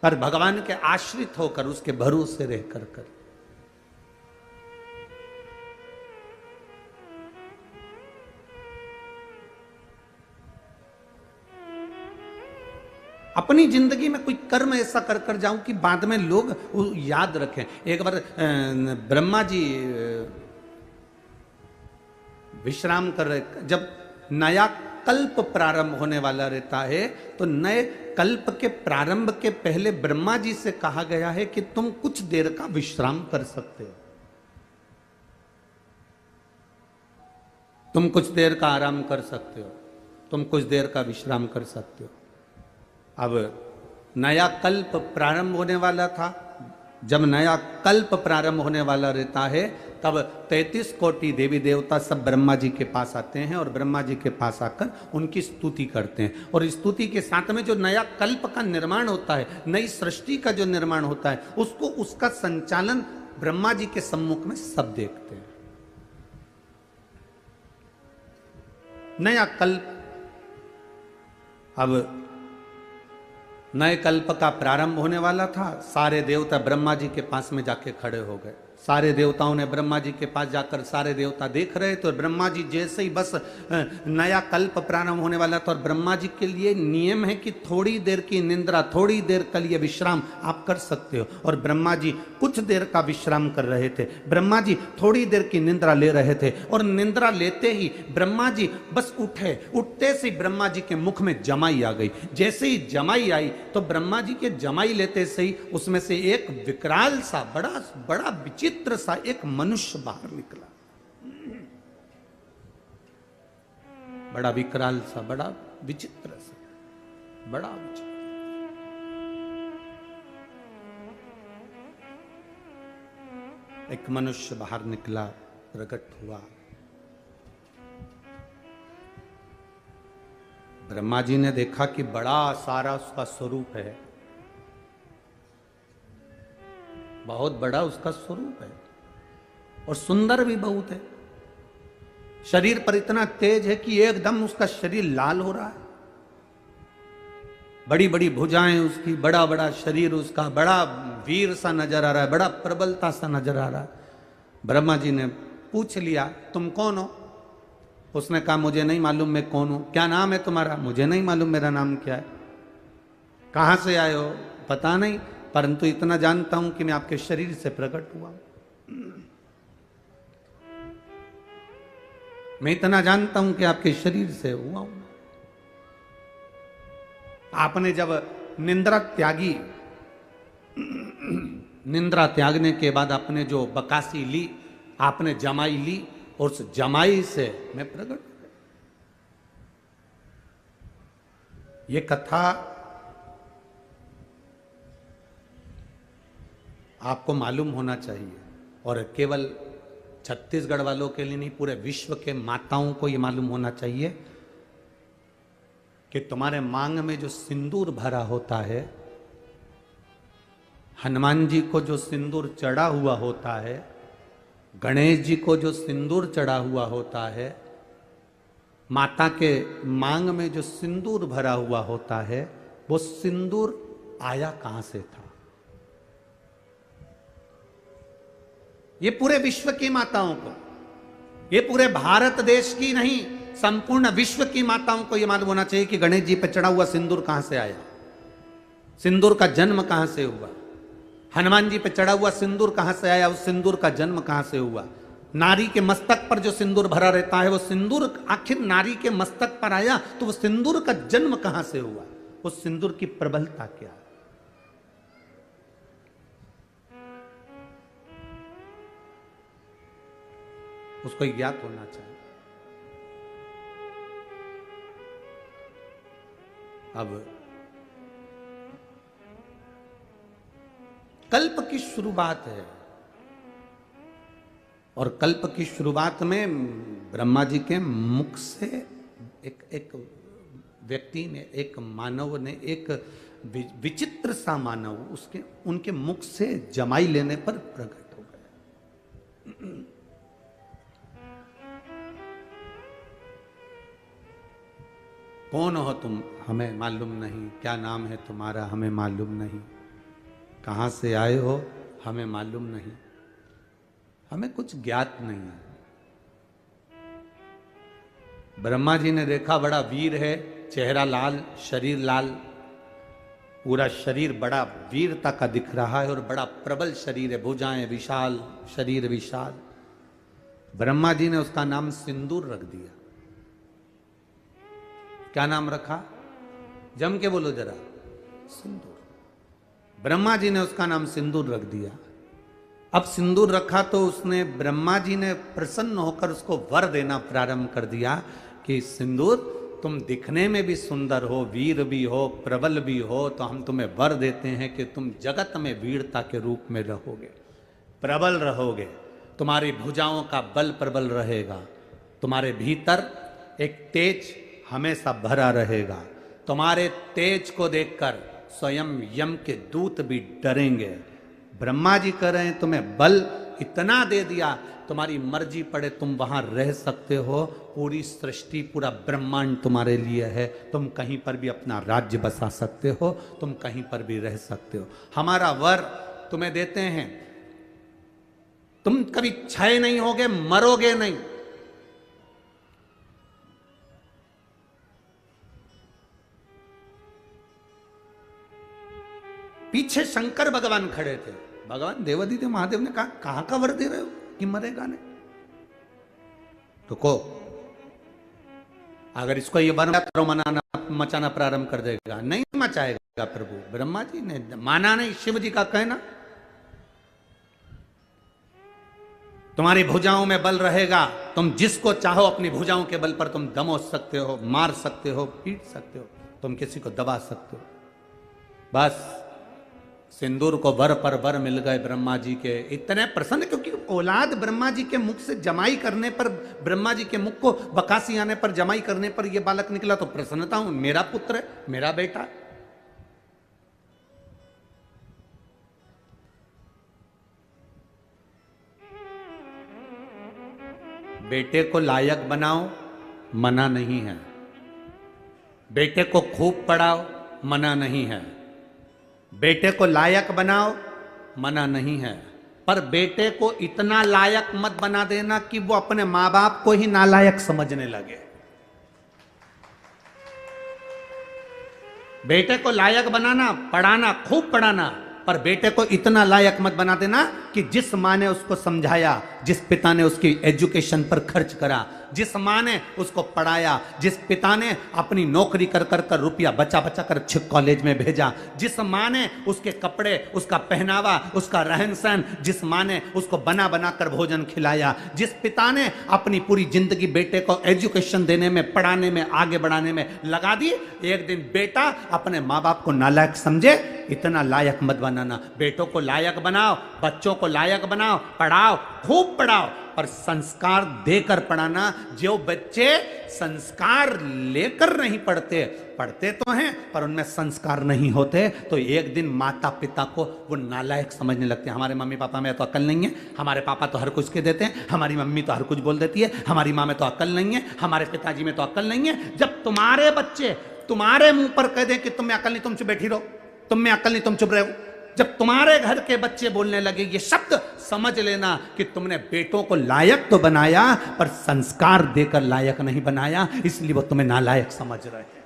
पर भगवान के आश्रित होकर, उसके भरोसे रहकर कर। अपनी जिंदगी में कोई कर्म ऐसा कर कर जाऊं कि बाद में लोग याद रखें। एक बार ब्रह्मा जी विश्राम कर रहे, जब नया कल्प प्रारंभ होने वाला रहता है तो नए कल्प के प्रारंभ के पहले ब्रह्मा जी से कहा गया है कि तुम कुछ देर का विश्राम कर सकते हो, तुम कुछ देर का आराम कर सकते हो, तुम कुछ देर का विश्राम कर सकते हो। अब नया कल्प प्रारंभ होने वाला था। जब नया कल्प प्रारंभ होने वाला रहता है तब 33 कोटि देवी देवता सब ब्रह्मा जी के पास आते हैं और ब्रह्मा जी के पास आकर उनकी स्तुति करते हैं। और स्तुति के साथ में जो नया कल्प का निर्माण होता है, नई सृष्टि का जो निर्माण होता है, उसको, उसका संचालन ब्रह्मा जी के सम्मुख में सब देखते हैं। नया कल्प, अब नए कल्प का प्रारंभ होने वाला था। सारे देवता ब्रह्मा जी के पास में जाके खड़े हो गए। सारे देवताओं ने ब्रह्मा जी के पास जाकर, सारे देवता देख रहे थे, और ब्रह्मा जी जैसे ही बस नया कल्प प्रारंभ होने वाला था, और ब्रह्मा जी के लिए नियम है कि थोड़ी देर की निंद्रा, थोड़ी देर के लिए विश्राम आप कर सकते हो। और ब्रह्मा जी कुछ देर का विश्राम कर रहे थे। ब्रह्मा जी थोड़ी देर की निंद्रा ले रहे थे, और निंद्रा लेते ही ब्रह्मा जी बस उठे। उठते से ब्रह्मा जी के मुख में जमाई आ गई। जैसे ही जमाई आई तो ब्रह्मा जी के जमाई लेते से ही उसमें से एक विकराल सा, बड़ा बड़ा विचित्र सा एक मनुष्य बाहर निकला। बड़ा विकराल सा, बड़ा विचित्र सा, बड़ा विचित्र। एक मनुष्य बाहर निकला, प्रकट हुआ, ब्रह्मा जी ने देखा कि बड़ा सारा उसका स्वरूप है, बहुत बड़ा उसका स्वरूप है और सुंदर भी बहुत है। शरीर पर इतना तेज है कि एकदम उसका शरीर लाल हो रहा है, बड़ी बड़ी भुजाएं उसकी, बड़ा बड़ा शरीर उसका, बड़ा वीर सा नजर आ रहा है, बड़ा प्रबलता सा नजर आ रहा है। ब्रह्मा जी ने पूछ लिया, तुम कौन हो? उसने कहा, मुझे नहीं मालूम मैं कौन हूं। क्या नाम है तुम्हारा? मुझे नहीं मालूम मेरा नाम क्या है। कहां से आए हो? पता नहीं, परंतु इतना जानता हूं कि मैं आपके शरीर से प्रकट हुआ। मैं इतना जानता हूं कि आपके शरीर से हुआ हूं। आपने जब निंद्रा त्यागी, निंद्रा त्यागने के बाद आपने जो बकासी ली, आपने जमाई ली और उस जमाई से मैं प्रकट हो गया। ये कथा आपको मालूम होना चाहिए और केवल छत्तीसगढ़ वालों के लिए नहीं, पूरे विश्व के माताओं को ये मालूम होना चाहिए कि तुम्हारे मांग में जो सिंदूर भरा होता है, हनुमान जी को जो सिंदूर चढ़ा हुआ होता है, गणेश जी को जो सिंदूर चढ़ा हुआ होता है, माता के मांग में जो सिंदूर भरा हुआ होता है, वो सिंदूर आया कहां से था? ये पूरे विश्व की माताओं को, ये पूरे भारत देश की नहीं, संपूर्ण विश्व की माताओं को यह मालूम होना चाहिए कि गणेश जी पे चढ़ा हुआ सिंदूर कहां से आया, सिंदूर का जन्म कहां से हुआ, हनुमान जी पे चढ़ा हुआ सिंदूर कहां से आया, उस सिंदूर का जन्म कहां से हुआ। नारी के मस्तक पर जो सिंदूर भरा रहता है, वो सिंदूर आखिर नारी के मस्तक पर आया तो वो सिंदूर का जन्म कहां से हुआ, उस सिंदूर की प्रबलता क्या है? उसको ज्ञात होना चाहिए। अब कल्प की शुरुआत है और कल्प की शुरुआत में ब्रह्मा जी के मुख से एक व्यक्ति ने, एक मानव ने, एक विचित्र सा मानव उसके उनके मुख से जमाई लेने पर प्रकट हो गया। कौन हो तुम? हमें मालूम नहीं। क्या नाम है तुम्हारा? हमें मालूम नहीं। कहां से आए हो? हमें मालूम नहीं। हमें कुछ ज्ञात नहीं है। ब्रह्मा जी ने देखा बड़ा वीर है, चेहरा लाल, शरीर लाल, पूरा शरीर बड़ा वीरता का दिख रहा है और बड़ा प्रबल शरीर है, भुजाएं विशाल, शरीर विशाल। ब्रह्मा जी ने उसका नाम सिंदूर रख दिया। क्या नाम रखा? जम के बोलो जरा। सिंदूर। ब्रह्मा जी ने उसका नाम सिंदूर रख दिया। अब सिंदूर रखा तो उसने, ब्रह्मा जी ने प्रसन्न होकर उसको वर देना प्रारंभ कर दिया कि सिंदूर, तुम दिखने में भी सुंदर हो, वीर भी हो, प्रबल भी हो, तो हम तुम्हें वर देते हैं कि तुम जगत में वीरता के रूप में रहोगे, प्रबल रहोगे, तुम्हारी भुजाओं का बल प्रबल रहेगा, तुम्हारे भीतर एक तेज हमेशा भरा रहेगा, तुम्हारे तेज को देखकर स्वयं यम के दूत भी डरेंगे। ब्रह्मा जी कह रहे हैं तुम्हें बल इतना दे दिया, तुम्हारी मर्जी पड़े तुम वहां रह सकते हो, पूरी सृष्टि, पूरा ब्रह्मांड तुम्हारे लिए है, तुम कहीं पर भी अपना राज्य बसा सकते हो, तुम कहीं पर भी रह सकते हो। हमारा वर तुम्हें देते हैं, तुम कभी क्षय नहीं होगे, मरोगे नहीं। पीछे शंकर भगवान खड़े थे। भगवान देवादिदेव महादेव ने कहा, कहां का वर दे रहे हो कि मरेगा नहीं? रुको, अगर इसको ये वर मचाना प्रारंभ कर देगा, नहीं मचाएगा प्रभु। ब्रह्मा जी ने माना नहीं, शिव जी का कहना। तुम्हारी भुजाओं में बल रहेगा, तुम जिसको चाहो अपनी भुजाओं के बल पर तुम दमोच सकते हो, मार सकते हो, पीट सकते हो, तुम किसी को दबा सकते हो। बस सिंदूर को वर पर वर मिल गए ब्रह्मा जी के, इतने प्रसन्न, क्योंकि औलाद ब्रह्मा जी के मुख से जमाई करने पर, ब्रह्मा जी के मुख को बकासी आने पर, जमाई करने पर यह बालक निकला, तो प्रसन्नता हूं, मेरा पुत्र है, मेरा बेटा। बेटे को लायक बनाओ, मना नहीं है। बेटे को खूब पढ़ाओ, मना नहीं है। बेटे को लायक बनाओ, मना नहीं है। पर बेटे को इतना लायक मत बना देना कि वो अपने मां बाप को ही नालायक समझने लगे। बेटे को लायक बनाना, पढ़ाना, खूब पढ़ाना, पर बेटे को इतना लायक मत बना देना कि जिस मां ने उसको समझाया, जिस पिता ने उसकी एजुकेशन पर खर्च करा, जिस मां ने उसको पढ़ाया, जिस पिता ने अपनी नौकरी कर कर कर रुपया बचा बचा कर अच्छे कॉलेज में भेजा, जिस मां ने उसके कपड़े, उसका पहनावा, उसका रहन सहन, जिस मां ने उसको बना बना कर भोजन खिलाया, जिस पिता ने अपनी पूरी जिंदगी बेटे को एजुकेशन देने में, पढ़ाने में, आगे बढ़ाने में लगा दी, एक दिन बेटा अपने मां बाप को नालायक समझे, इतना लायक मत बनाना। बेटों को लायक बनाओ, बच्चों को लायक बनाओ, पढ़ाओ, खूब पढ़ाओ, पर संस्कार देकर पढ़ाना। जो बच्चे संस्कार लेकर नहीं पढ़ते, पढ़ते तो हैं पर उनमें संस्कार नहीं होते, तो एक दिन माता पिता को वो नालायक समझने लगते हैं। हमारे मम्मी पापा में तो अकल नहीं है, हमारे पापा तो हर कुछ के देते हैं, हमारी मम्मी तो हर कुछ बोल देती है, हमारी माँ में तो अकल नहीं है, हमारे पिताजी में तो अकल नहीं है। जब तुम्हारे बच्चे तुम्हारे मुंह पर कह दें कि तुम में अकल नहीं, तुम चुप बैठी रहो, तुम में अकल नहीं, तुम चुप रहो, जब तुम्हारे घर के बच्चे बोलने लगे ये शब्द, समझ लेना कि तुमने बेटों को लायक तो बनाया पर संस्कार देकर लायक नहीं बनाया, इसलिए वो तुम्हें नालायक समझ रहे हैं।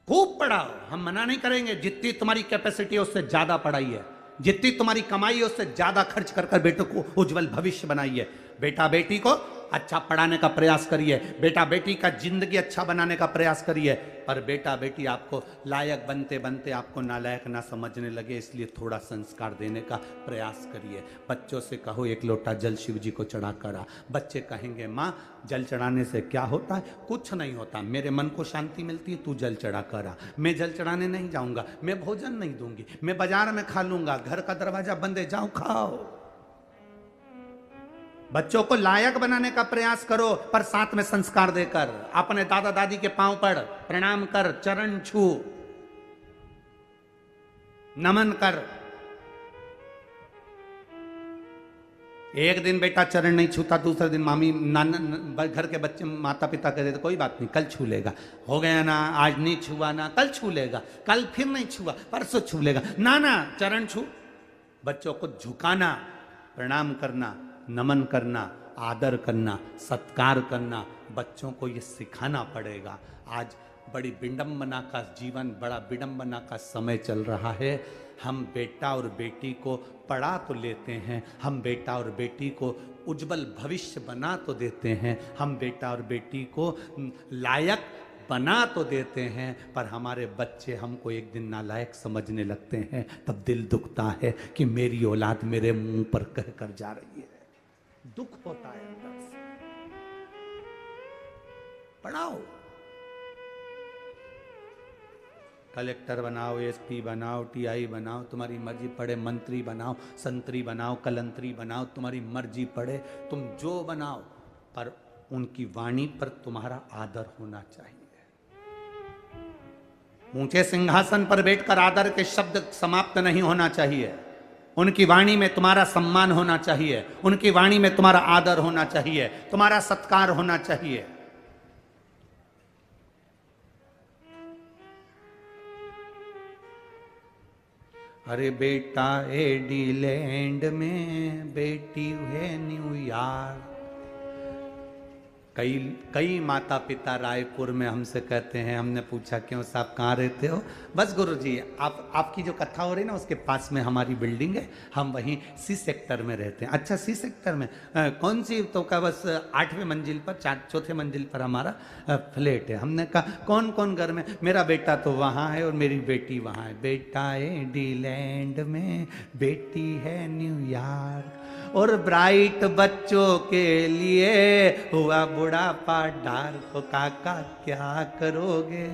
खूब पढ़ाओ, हम मना नहीं करेंगे, जितनी तुम्हारी कैपेसिटी है उससे ज्यादा पढ़ाई है, जितनी तुम्हारी कमाई है उससे ज्यादा खर्च कर कर बेटों को उज्जवल भविष्य बनाइए। बेटा बेटी को अच्छा पढ़ाने का प्रयास करिए, बेटा बेटी का जिंदगी अच्छा बनाने का प्रयास करिए, पर बेटा बेटी आपको लायक बनते बनते आपको नालायक ना समझने लगे, इसलिए थोड़ा संस्कार देने का प्रयास करिए। बच्चों से कहो एक लोटा जल शिव जी को चढ़ा करा, बच्चे कहेंगे माँ जल चढ़ाने से क्या होता है? कुछ नहीं होता, मेरे मन को शांति मिलती है, तू जल चढ़ा करा। मैं जल चढ़ाने नहीं जाऊंगा, मैं भोजन नहीं दूंगी, मैं बाजार में खा लूंगा, घर का दरवाजा बंद है, जाओ खाओ। बच्चों को लायक बनाने का प्रयास करो, पर साथ में संस्कार देकर। अपने दादा दादी के पांव पड़, प्रणाम कर, चरण छू, नमन कर। एक दिन बेटा चरण नहीं छूता, दूसरे दिन मामी नाना घर के बच्चे माता पिता कह देते कोई बात नहीं कल छू लेगा, हो गया ना, आज नहीं छुआ ना, कल छू लेगा, कल फिर नहीं छुआ, परसों छू लेगा, ना ना चरण छू। बच्चों को झुकाना, प्रणाम करना, नमन करना, आदर करना, सत्कार करना, बच्चों को ये सिखाना पड़ेगा। आज बड़ी विडंबना का जीवन, बड़ा विडंबना का समय चल रहा है। हम बेटा और बेटी को पढ़ा तो लेते हैं, हम बेटा और बेटी को उज्जवल भविष्य बना तो देते हैं, हम बेटा और बेटी को लायक बना तो देते हैं, पर हमारे बच्चे हमको एक दिन नालायक समझने लगते हैं, तब दिल दुखता है कि मेरी औलाद मेरे मुंह पर कह कर जा रही है, दुख होता है अंदर से। पढ़ाओ, कलेक्टर बनाओ, एसपी बनाओ, टीआई बनाओ, तुम्हारी मर्जी, पढ़े मंत्री बनाओ, संतरी बनाओ, कलंतरी बनाओ, तुम्हारी मर्जी, पढ़े तुम जो बनाओ, पर उनकी वाणी पर तुम्हारा आदर होना चाहिए। ऊंचे सिंहासन पर बैठकर आदर के शब्द समाप्त नहीं होना चाहिए, उनकी वाणी में तुम्हारा सम्मान होना चाहिए, उनकी वाणी में तुम्हारा आदर होना चाहिए, तुम्हारा सत्कार होना चाहिए। अरे बेटा एडीलैंड में, बेटी है न्यूयॉर्क। कई माता पिता रायपुर में हमसे कहते हैं, हमने पूछा क्यों साहब कहाँ रहते हो? बस गुरुजी आपकी जो कथा हो रही ना उसके पास में हमारी बिल्डिंग है, हम वहीं सी सेक्टर में रहते हैं। अच्छा सी सेक्टर में कौन सी? तो का बस 8वें मंजिल पर, चौथे मंजिल पर हमारा फ्लैट है। हमने कहा कौन कौन घर में? मेरा बेटा तो वहाँ है और मेरी बेटी वहाँ है। बेटा एडीलैंड में, बेटी है न्यूयॉर्क। और ब्राइट बच्चों के लिए हुआ बुढ़ापा डार को काका क्या करोगे,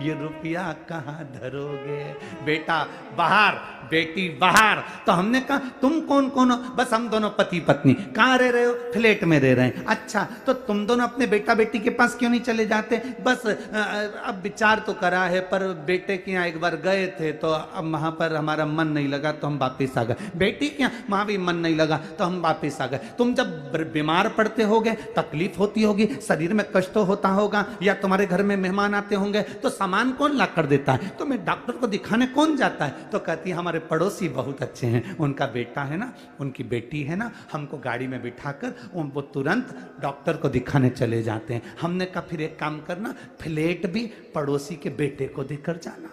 ये रुपया कहाँ धरोगे। बेटा बाहर बेटी बाहर। तो हमने कहा तुम कौन कौन हो? बस हम दोनों पति पत्नी। कहाँ रह रहे हो? फ्लैट में रह रहे हैं। अच्छा तो तुम दोनों अपने बेटा बेटी के पास क्यों नहीं चले जाते? बस अब विचार तो करा है पर बेटे के यहाँ एक बार गए थे तो अब वहां पर हमारा मन नहीं लगा तो हम वापिस आ गए। बेटी के यहाँ वहां भी मन नहीं लगा तो हम वापिस आ गए। तुम जब बीमार पड़ते होगे तकलीफ होती होगी, शरीर में कष्ट होता होगा, या तुम्हारे घर में मेहमान आते होंगे तो सामान कौन ला कर देता है? तो मैं डॉक्टर को दिखाने कौन जाता है? तो कहती है हमारे पड़ोसी बहुत अच्छे हैं, उनका बेटा है ना, उनकी बेटी है ना, हमको गाड़ी में बिठाकर वो तुरंत डॉक्टर को दिखाने चले जाते हैं। हमने कहा फिर एक काम करना, फ्लैट भी पड़ोसी के बेटे को देकर जाना।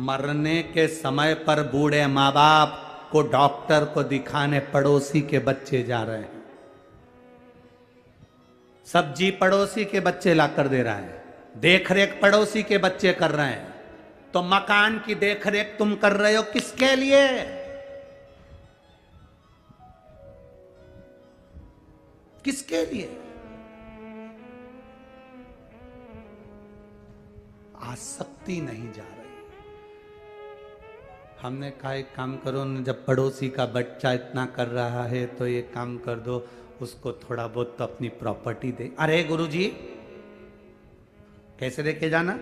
मरने के समय पर बूढ़े माँ बाप को डॉक्टर को दिखाने पड़ोसी के बच्चे जा रहे हैं। सब्जी पड़ोसी के बच्चे लाकर दे रहा है, देखरेख पड़ोसी के बच्चे कर रहे हैं। तो मकान की देखरेख तुम कर रहे हो किसके लिए? किसके लिए? आसक्ति नहीं जा रही। हमने कहा एक काम करो न, जब पड़ोसी का बच्चा इतना कर रहा है तो एक काम कर दो, उसको थोड़ा बहुत तो अपनी प्रॉपर्टी दे। अरे गुरुजी कैसे लेके जाना?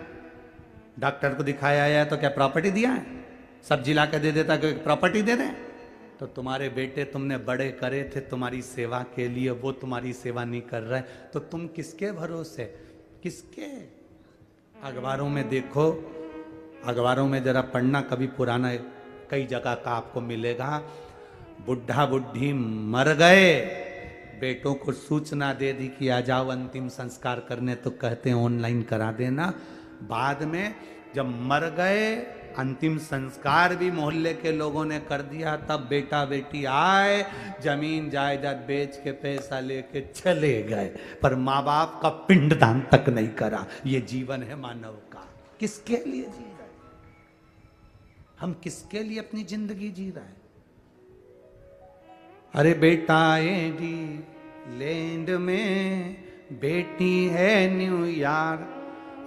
डॉक्टर को दिखाया है तो क्या प्रॉपर्टी दिया है? सब्जी ला के दे देता कि प्रॉपर्टी दे दें? तो तुम्हारे बेटे तुमने बड़े करे थे तुम्हारी सेवा के लिए, वो तुम्हारी सेवा नहीं कर रहे, तो तुम किसके भरोसे? किसके? अखबारों में देखो, अखबारों में जरा पढ़ना, कभी पुराना कई जगह का आपको मिलेगा। बुढ़ा बुढ़ी मर गए, बेटों को सूचना दे दी कि आ जाओ अंतिम संस्कार करने, तो कहते हैं ऑनलाइन करा देना। बाद में जब मर गए, अंतिम संस्कार भी मोहल्ले के लोगों ने कर दिया, तब बेटा बेटी आए, जमीन जायदाद बेच के पैसा लेके चले गए, पर माँ बाप का पिंडदान तक नहीं करा। ये जीवन है मानव का। किसके लिए जी रहे? हम किसके लिए अपनी जिंदगी जी रहे हैं? अरे बेटा इंग्लैंड में, बेटी है न्यूयॉर्क,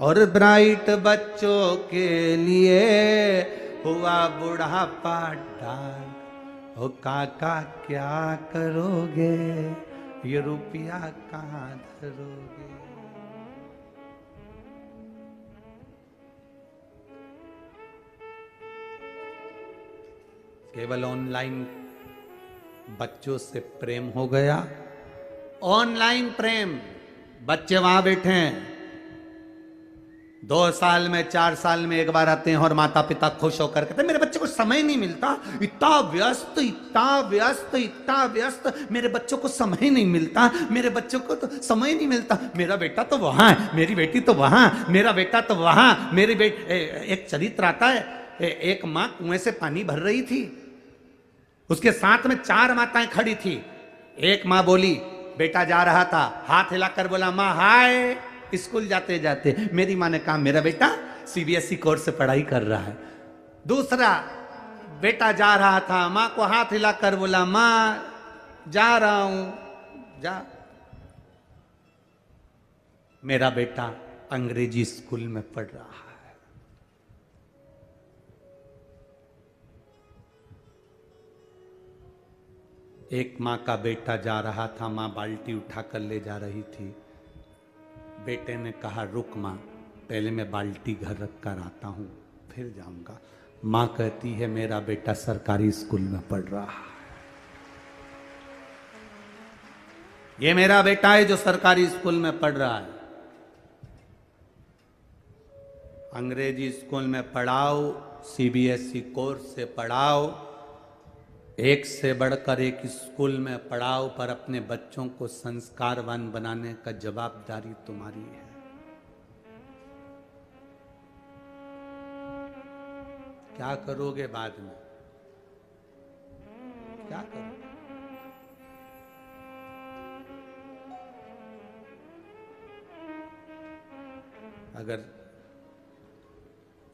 और ब्राइट बच्चों के लिए हुआ बुढ़ापा डार्क। ओ काका क्या करोगे, ये रुपया कहाँ धरोगे। केवल ऑनलाइन बच्चों से प्रेम हो गया, ऑनलाइन प्रेम। बच्चे वहां बैठे हैं, 2 साल में 4 साल में एक बार आते हैं और माता पिता खुश होकर कहते हैं मेरे बच्चे को समय नहीं मिलता, इतना व्यस्त इतना व्यस्त इतना व्यस्त, मेरे बच्चों को समय नहीं मिलता, मेरे बच्चों को तो समय नहीं मिलता। मेरा बेटा तो वहां है, मेरी बेटी तो वहां, मेरा बेटा तो वहां, मेरी बेटी। एक चरित्र आता है, एक माँ कुएं से पानी भर रही थी, उसके साथ में 4 माताएं खड़ी थी। एक माँ बोली, बेटा जा रहा था, हाथ हिलाकर बोला माँ हाय। स्कूल जाते जाते मेरी माँ ने कहा मेरा बेटा सीबीएसई कोर्स से पढ़ाई कर रहा है। दूसरा बेटा जा रहा था, माँ को हाथ हिलाकर बोला माँ जा रहा हूं, जा। मेरा बेटा अंग्रेजी स्कूल में पढ़ रहा है। एक माँ का बेटा जा रहा था, माँ बाल्टी उठाकर ले जा रही थी। बेटे ने कहा रुक माँ, पहले मैं बाल्टी घर रख कर आता हूँ फिर जाऊंगा। माँ कहती है मेरा बेटा सरकारी स्कूल में पढ़ रहा है। ये मेरा बेटा है जो सरकारी स्कूल में पढ़ रहा है। अंग्रेजी स्कूल में पढ़ाओ, सीबीएसई कोर्स से पढ़ाओ, एक से बढ़कर एक स्कूल में पढ़ाओ, पर अपने बच्चों को संस्कारवान बनाने का जवाबदारी तुम्हारी है। क्या करोगे बाद में? क्या करोगे? अगर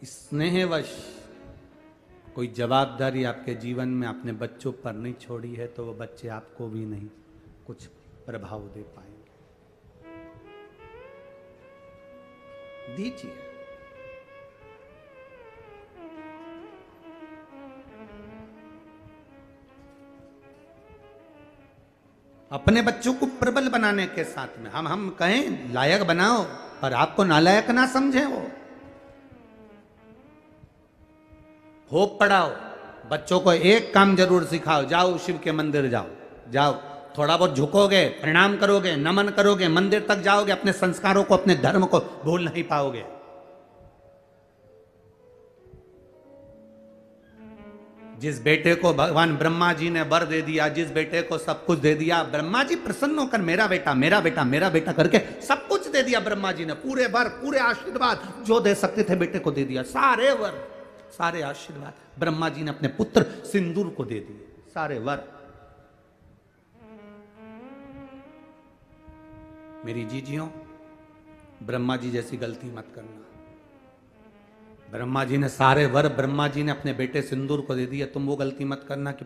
स्नेहवश कोई जवाबदारी आपके जीवन में अपने बच्चों पर नहीं छोड़ी है तो वो बच्चे आपको भी नहीं कुछ प्रभाव दे पाएंगे। दीजिए। अपने बच्चों को प्रबल बनाने के साथ में हम कहें लायक बनाओ, पर आपको नालायक ना समझे वो। होप पढ़ाओ, बच्चों को एक काम जरूर सिखाओ, जाओ शिव के मंदिर जाओ, थोड़ा बहुत झुकोगे, प्रणाम करोगे, नमन करोगे, मंदिर तक जाओगे, अपने संस्कारों को, अपने धर्म को भूल नहीं पाओगे। जिस बेटे को भगवान ब्रह्मा जी ने वर दे दिया, जिस बेटे को सब कुछ दे दिया, ब्रह्मा जी प्रसन्न होकर मेरा बेटा मेरा बेटा मेरा बेटा करके सब कुछ दे दिया ब्रह्मा जी ने, पूरे वर पूरे आशीर्वाद जो दे सकते थे बेटे को दे दिया, सारे वर सारे आशीर्वाद ब्रह्मा जी ने अपने पुत्र सिंदूर को दे दिए, सारे वर। मेरी जीजियों, ब्रह्मा जी जैसी गलती मत करना। ब्रह्मा जी ने सारे वर ब्रह्मा जी ने अपने बेटे सिंदूर को दे दिया, तुम वो गलती मत करना कि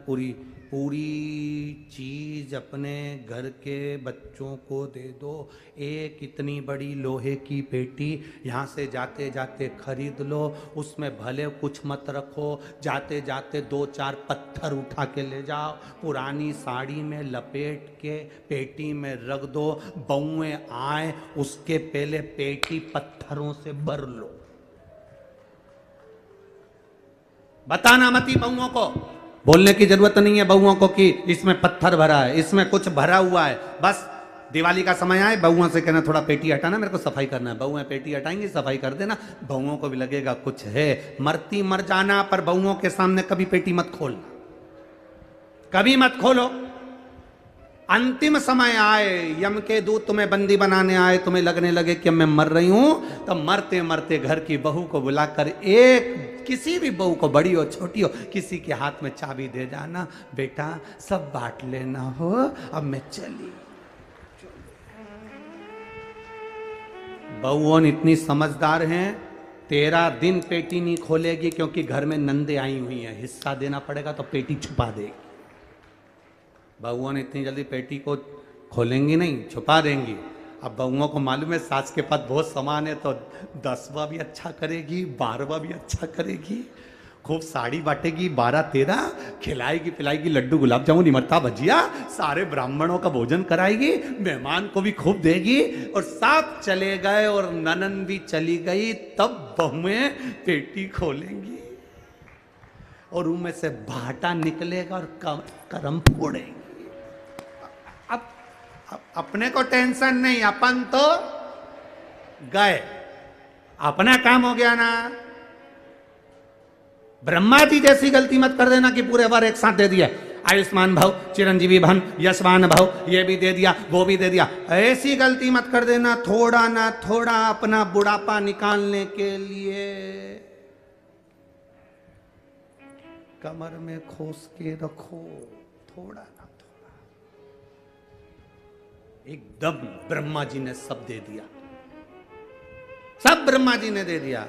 पूरी चीज अपने घर के बच्चों को दे दो। एक इतनी बड़ी लोहे की पेटी यहाँ से जाते जाते खरीद लो, उसमें भले कुछ मत रखो, जाते जाते 2-4 पत्थर उठा के ले जाओ, पुरानी साड़ी में लपेट के पेटी में रख दो, बउएं आए उसके पहले पेटी पत्थरों से भर लो। बताना मती बहुओं को, बोलने की जरूरत नहीं है बहुओं को कि इसमें पत्थर भरा है, इसमें कुछ भरा हुआ है। बस दिवाली का समय आए बहुओं से कहना थोड़ा पेटी हटाना, मेरे को सफाई करना है, बहुएं पेटी हटाएंगी, सफाई कर देना, बहुओं को भी लगेगा कुछ है। मरती मर जाना, पर बहुओं के सामने कभी पेटी मत खोलना, कभी मत खोलो। अंतिम समय आए, यम के दूत तुम्हें बंदी बनाने आए, तुम्हें लगने लगे कि मैं मर रही हूं, तो मरते मरते घर की बहू को बुलाकर, एक किसी भी बहू को, बड़ी हो छोटी हो, किसी के हाथ में चाबी दे जाना, बेटा सब बांट लेना हो, अब मैं चली। बहुओं इतनी समझदार हैं, 13 दिन पेटी नहीं खोलेगी, क्योंकि घर में नंदे आई हुई हैं, हिस्सा देना पड़ेगा तो पेटी छुपा देगी। बहुओं ने इतनी जल्दी पेटी को खोलेंगी नहीं, छुपा देंगी। अब बहुओं को मालूम है सास के पास बहुत सामान है, तो 10वां भी अच्छा करेगी, 12वां भी अच्छा करेगी, खूब साड़ी बांटेगी, 12-13 खिलाएगी पिलाएगी, लड्डू गुलाब जामुन इमरता भजिया, सारे ब्राह्मणों का भोजन कराएगी, मेहमान को भी खूब देगी, और सब चले गए और ननन भी चली गई, तब बहुएं पेटी खोलेंगी और उनमें से भाटा निकलेगा और करम फोड़ेंगे। अपने को टेंशन नहीं, अपन तो गए, अपना काम हो गया ना। ब्रह्मा जी जैसी गलती मत कर देना कि पूरे बार एक साथ दे दिया, आयुष्मान भव, चिरंजीवी भन, यशवान भव, ये भी दे दिया वो भी दे दिया। ऐसी गलती मत कर देना, थोड़ा ना थोड़ा अपना बुढ़ापा निकालने के लिए कमर में खोस के रखो, थोड़ा ना थोड़ा। एकदम ब्रह्मा जी ने सब दे दिया, सब ब्रह्मा जी ने दे दिया।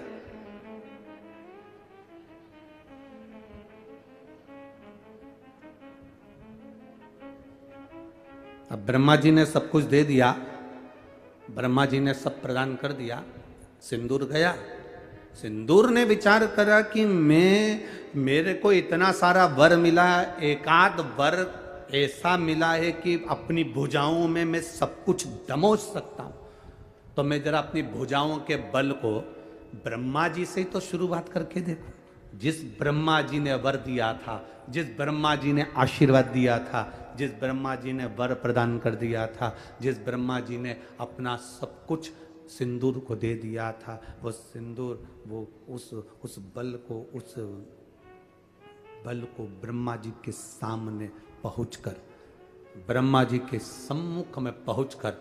अब ब्रह्मा जी ने सब कुछ दे दिया, ब्रह्मा जी ने सब प्रदान कर दिया, सिंदूर गया। सिंदूर ने विचार करा कि मेरे को इतना सारा वर मिला, एकाध वर ऐसा मिला है कि अपनी भुजाओं में मैं सब कुछ दमोच सकता हूं, तो मैं जरा अपनी भुजाओं के बल को ब्रह्मा जी से ही तो शुरुआत करके देखो। जिस ब्रह्मा जी ने वर दिया था, जिस ब्रह्मा जी ने आशीर्वाद दिया था, जिस ब्रह्मा जी ने वर प्रदान कर दिया था, जिस ब्रह्मा जी ने अपना सब कुछ सिंदूर को दे दिया था, वो सिंदूर, वो उस बल को ब्रह्मा जी के सामने पहुंचकर, ब्रह्मा जी के सम्मुख में पहुंचकर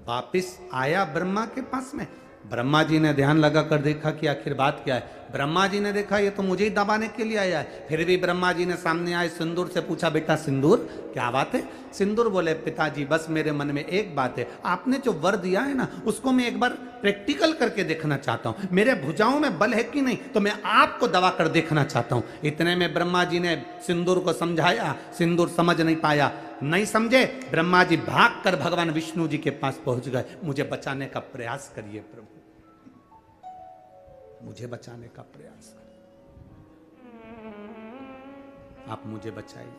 वापिस आया ब्रह्मा के पास में। ब्रह्मा जी ने ध्यान लगा कर देखा कि आखिर बात क्या है। ब्रह्मा जी ने देखा ये तो मुझे ही दबाने के लिए आया है। फिर भी ब्रह्मा जी ने सामने आए सिंदूर से पूछा, बेटा सिंदूर क्या बात है? सिंदूर बोले, पिताजी बस मेरे मन में एक बात है, आपने जो वर दिया है ना उसको मैं एक बार प्रैक्टिकल करके देखना चाहता हूं। मेरे भुजाओं में बल है कि नहीं, तो मैं आपको दबा कर देखना चाहता हूं। इतने में ब्रह्मा जी ने सिंदूर को समझाया, सिंदूर समझ नहीं पाया। नहीं समझे, ब्रह्मा जी भाग कर भगवान विष्णु जी के पास पहुंच गए। मुझे बचाने का प्रयास करिए प्रभु, मुझे बचाने का प्रयास करिए, आप मुझे बचाइए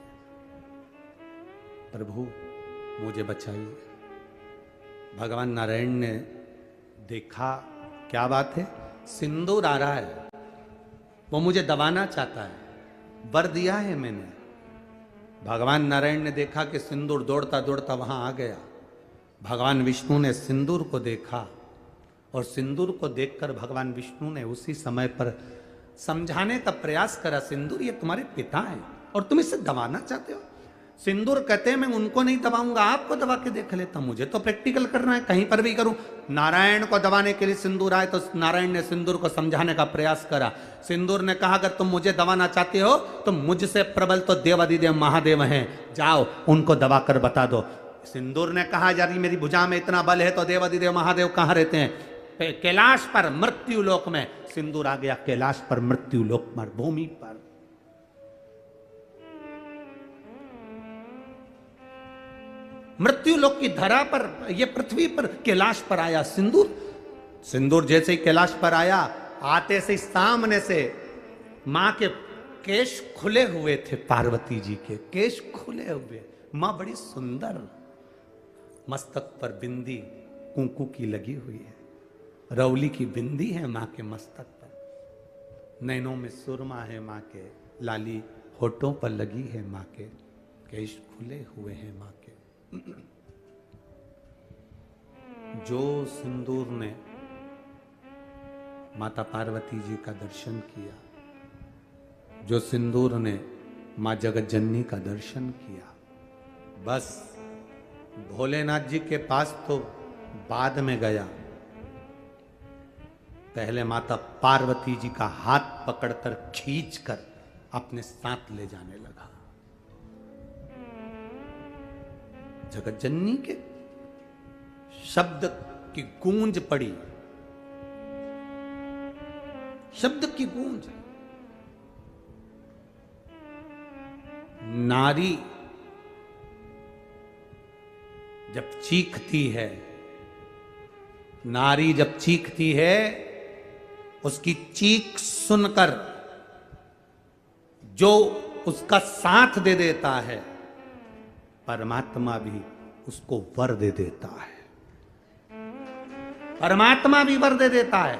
प्रभु, मुझे बचाइए। भगवान नारायण ने देखा, क्या बात है, सिंदूर आ रहा है, वो मुझे दबाना चाहता है, वर दिया है मैंने। भगवान नारायण ने देखा कि सिंदूर दौड़ता दौड़ता वहां आ गया। भगवान विष्णु ने सिंदूर को देखा और सिंदूर को देखकर भगवान विष्णु ने उसी समय पर समझाने का प्रयास करा, सिंदूर ये तुम्हारे पिता हैं और तुम इसे दबाना चाहते हो। सिंदूर कहते हैं मैं उनको नहीं दबाऊंगा, आपको दबा के देख लेता, मुझे तो प्रैक्टिकल करना है, कहीं पर भी करूं। नारायण को दबाने के लिए सिंदूर आए तो नारायण ने सिंदूर को समझाने का प्रयास करा। सिंदूर ने कहा अगर तुम मुझे दबाना चाहते हो तो मुझसे प्रबल तो देवादिदेव महादेव हैं, जाओ उनको दबा कर बता दो। सिंदूर ने कहा यदि मेरी भुजा में इतना बल है तो देवादिदेव महादेव कहाँ रहते हैं? कैलाश पर, मृत्यु लोक में। सिंदूर आ गया कैलाश पर, मृत्यु लोक पर, भूमि पर। मृत्यु लोक की धरा पर, यह पृथ्वी पर, कैलाश पर आया सिंदूर। सिंदूर जैसे ही कैलाश पर आया, आते से सामने से मां के केश खुले हुए थे, पार्वती जी के केश खुले हुए। मां बड़ी सुंदर, मस्तक पर बिंदी कुंकू की लगी हुई है, रौली की बिंदी है मां के मस्तक पर, नैनों में सुरमा है मां के, लाली होठों पर लगी है मां के, केश खुले हुए हैं मां के। जो सिंदूर ने माता पार्वती जी का दर्शन किया, जो सिंदूर ने मां जगत जननी का दर्शन किया, बस भोलेनाथ जी के पास तो बाद में गया, पहले माता पार्वती जी का हाथ पकड़कर खींचकर अपने साथ ले जाने लगा। जगत जननी के शब्द की गूंज पड़ी, शब्द की गूंज। नारी जब चीखती है, नारी जब चीखती है, उसकी चीख सुनकर जो उसका साथ दे देता है, परमात्मा भी उसको वर दे देता है, परमात्मा भी वर दे देता है।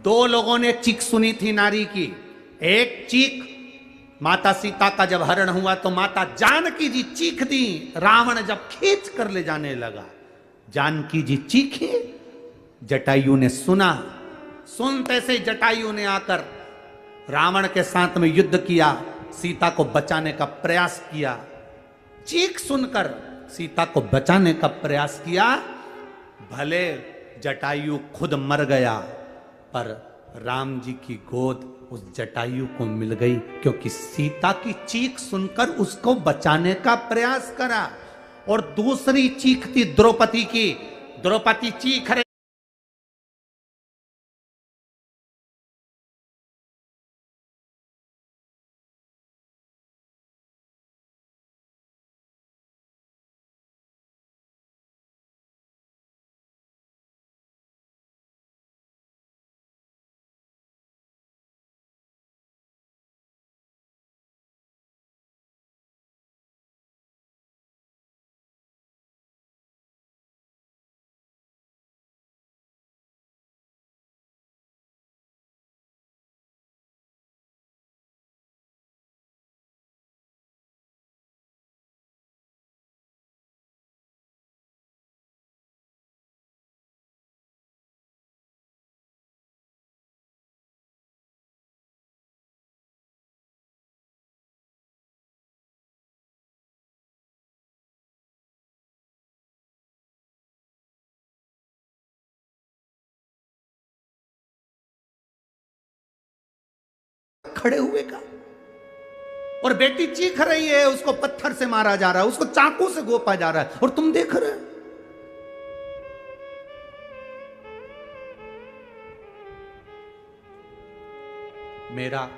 दो लोगों ने चीख सुनी थी नारी की। एक चीख माता सीता का जब हरण हुआ तो माता जानकी जी चीख दी, रावण जब खींच कर ले जाने लगा, जानकी जी चीखी, जटायु ने सुना। सुनते से जटायु ने आकर रावण के साथ में युद्ध किया, सीता को बचाने का प्रयास किया। चीख सुनकर सीता को बचाने का प्रयास किया। भले जटायु खुद मर गया, पर राम जी की गोद उस जटायु को मिल गई, क्योंकि सीता की चीख सुनकर उसको बचाने का प्रयास करा। और दूसरी चीख थी द्रौपदी की। द्रौपदी चीख रही खड़े हुए का। और बेटी चीख रही है, उसको पत्थर से मारा जा रहा है, उसको चाकू से गोपा जा रहा है, और तुम देख रहे हो। मेरा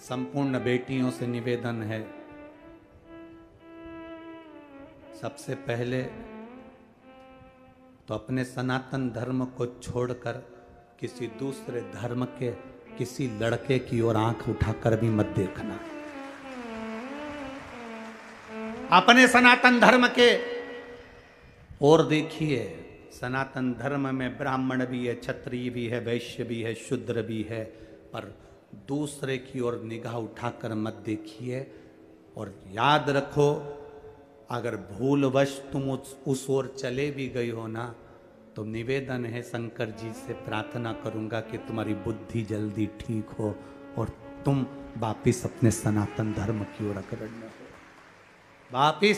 संपूर्ण बेटियों से निवेदन है, सबसे पहले तो अपने सनातन धर्म को छोड़कर किसी दूसरे धर्म के किसी लड़के की ओर आंख उठाकर भी मत देखना। अपने सनातन धर्म के और देखिए, सनातन धर्म में ब्राह्मण भी है, क्षत्रिय भी है, वैश्य भी है, शूद्र भी है, पर दूसरे की ओर निगाह उठाकर मत देखिए। और याद रखो, अगर भूलवश तुम उस ओर चले भी गई हो ना, तो निवेदन है, शंकर जी से प्रार्थना करूंगा कि तुम्हारी बुद्धि जल्दी ठीक हो और तुम वापिस अपने सनातन धर्म की ओर अग्रण्य हो, वापिस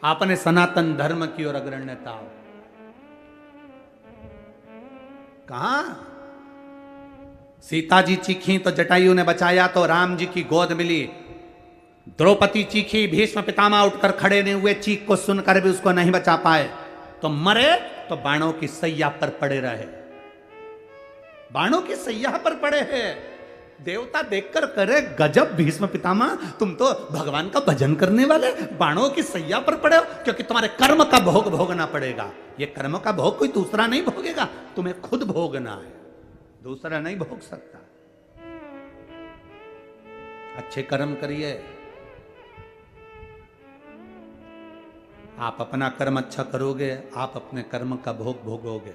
अपने सनातन धर्म की ओर अग्रण्यता हो। कहां सीता जी चीखी तो जटायु ने बचाया, तो राम जी की गोद मिली। द्रौपदी चीखी, भीष्म पितामह उठकर खड़े नहीं हुए, चीख को सुनकर भी उसको नहीं बचा पाए, तो मरे तो बाणों की सैया पर पड़े रहे, बाणों की सैया पर पड़े हैं। देवता देखकर करे, गजब भीष्म पितामह, तुम तो भगवान का भजन करने वाले बाणों की सैया पर पड़े हो, क्योंकि तुम्हारे कर्म का भोग भोगना पड़ेगा। ये कर्म का भोग कोई दूसरा नहीं भोगेगा, तुम्हें खुद भोगना है, दूसरा नहीं भोग सकता। अच्छे कर्म करिए, आप अपना कर्म अच्छा करोगे, आप अपने कर्म का भोग भोगोगे।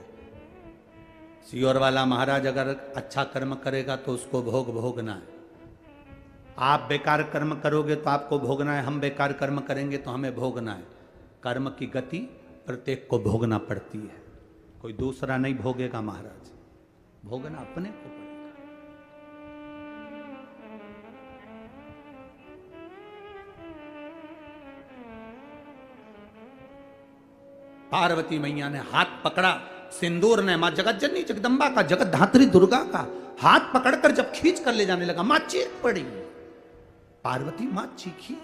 सियोर वाला महाराज अगर अच्छा कर्म करेगा तो उसको भोग भोगना है। आप बेकार कर्म करोगे तो आपको भोगना है, हम बेकार कर्म करेंगे तो हमें भोगना है। कर्म की गति प्रत्येक को भोगना पड़ती है, कोई दूसरा नहीं भोगेगा महाराज, भोगना अपने को पड़ेगा। पार्वती मैया ने हाथ पकड़ा, सिंदूर ने मां जगत जननी जगदम्बा का, जगत धात्री दुर्गा का हाथ पकड़कर जब खींच कर ले जाने लगा, मां चीख पड़ी, पार्वती मां चीखी।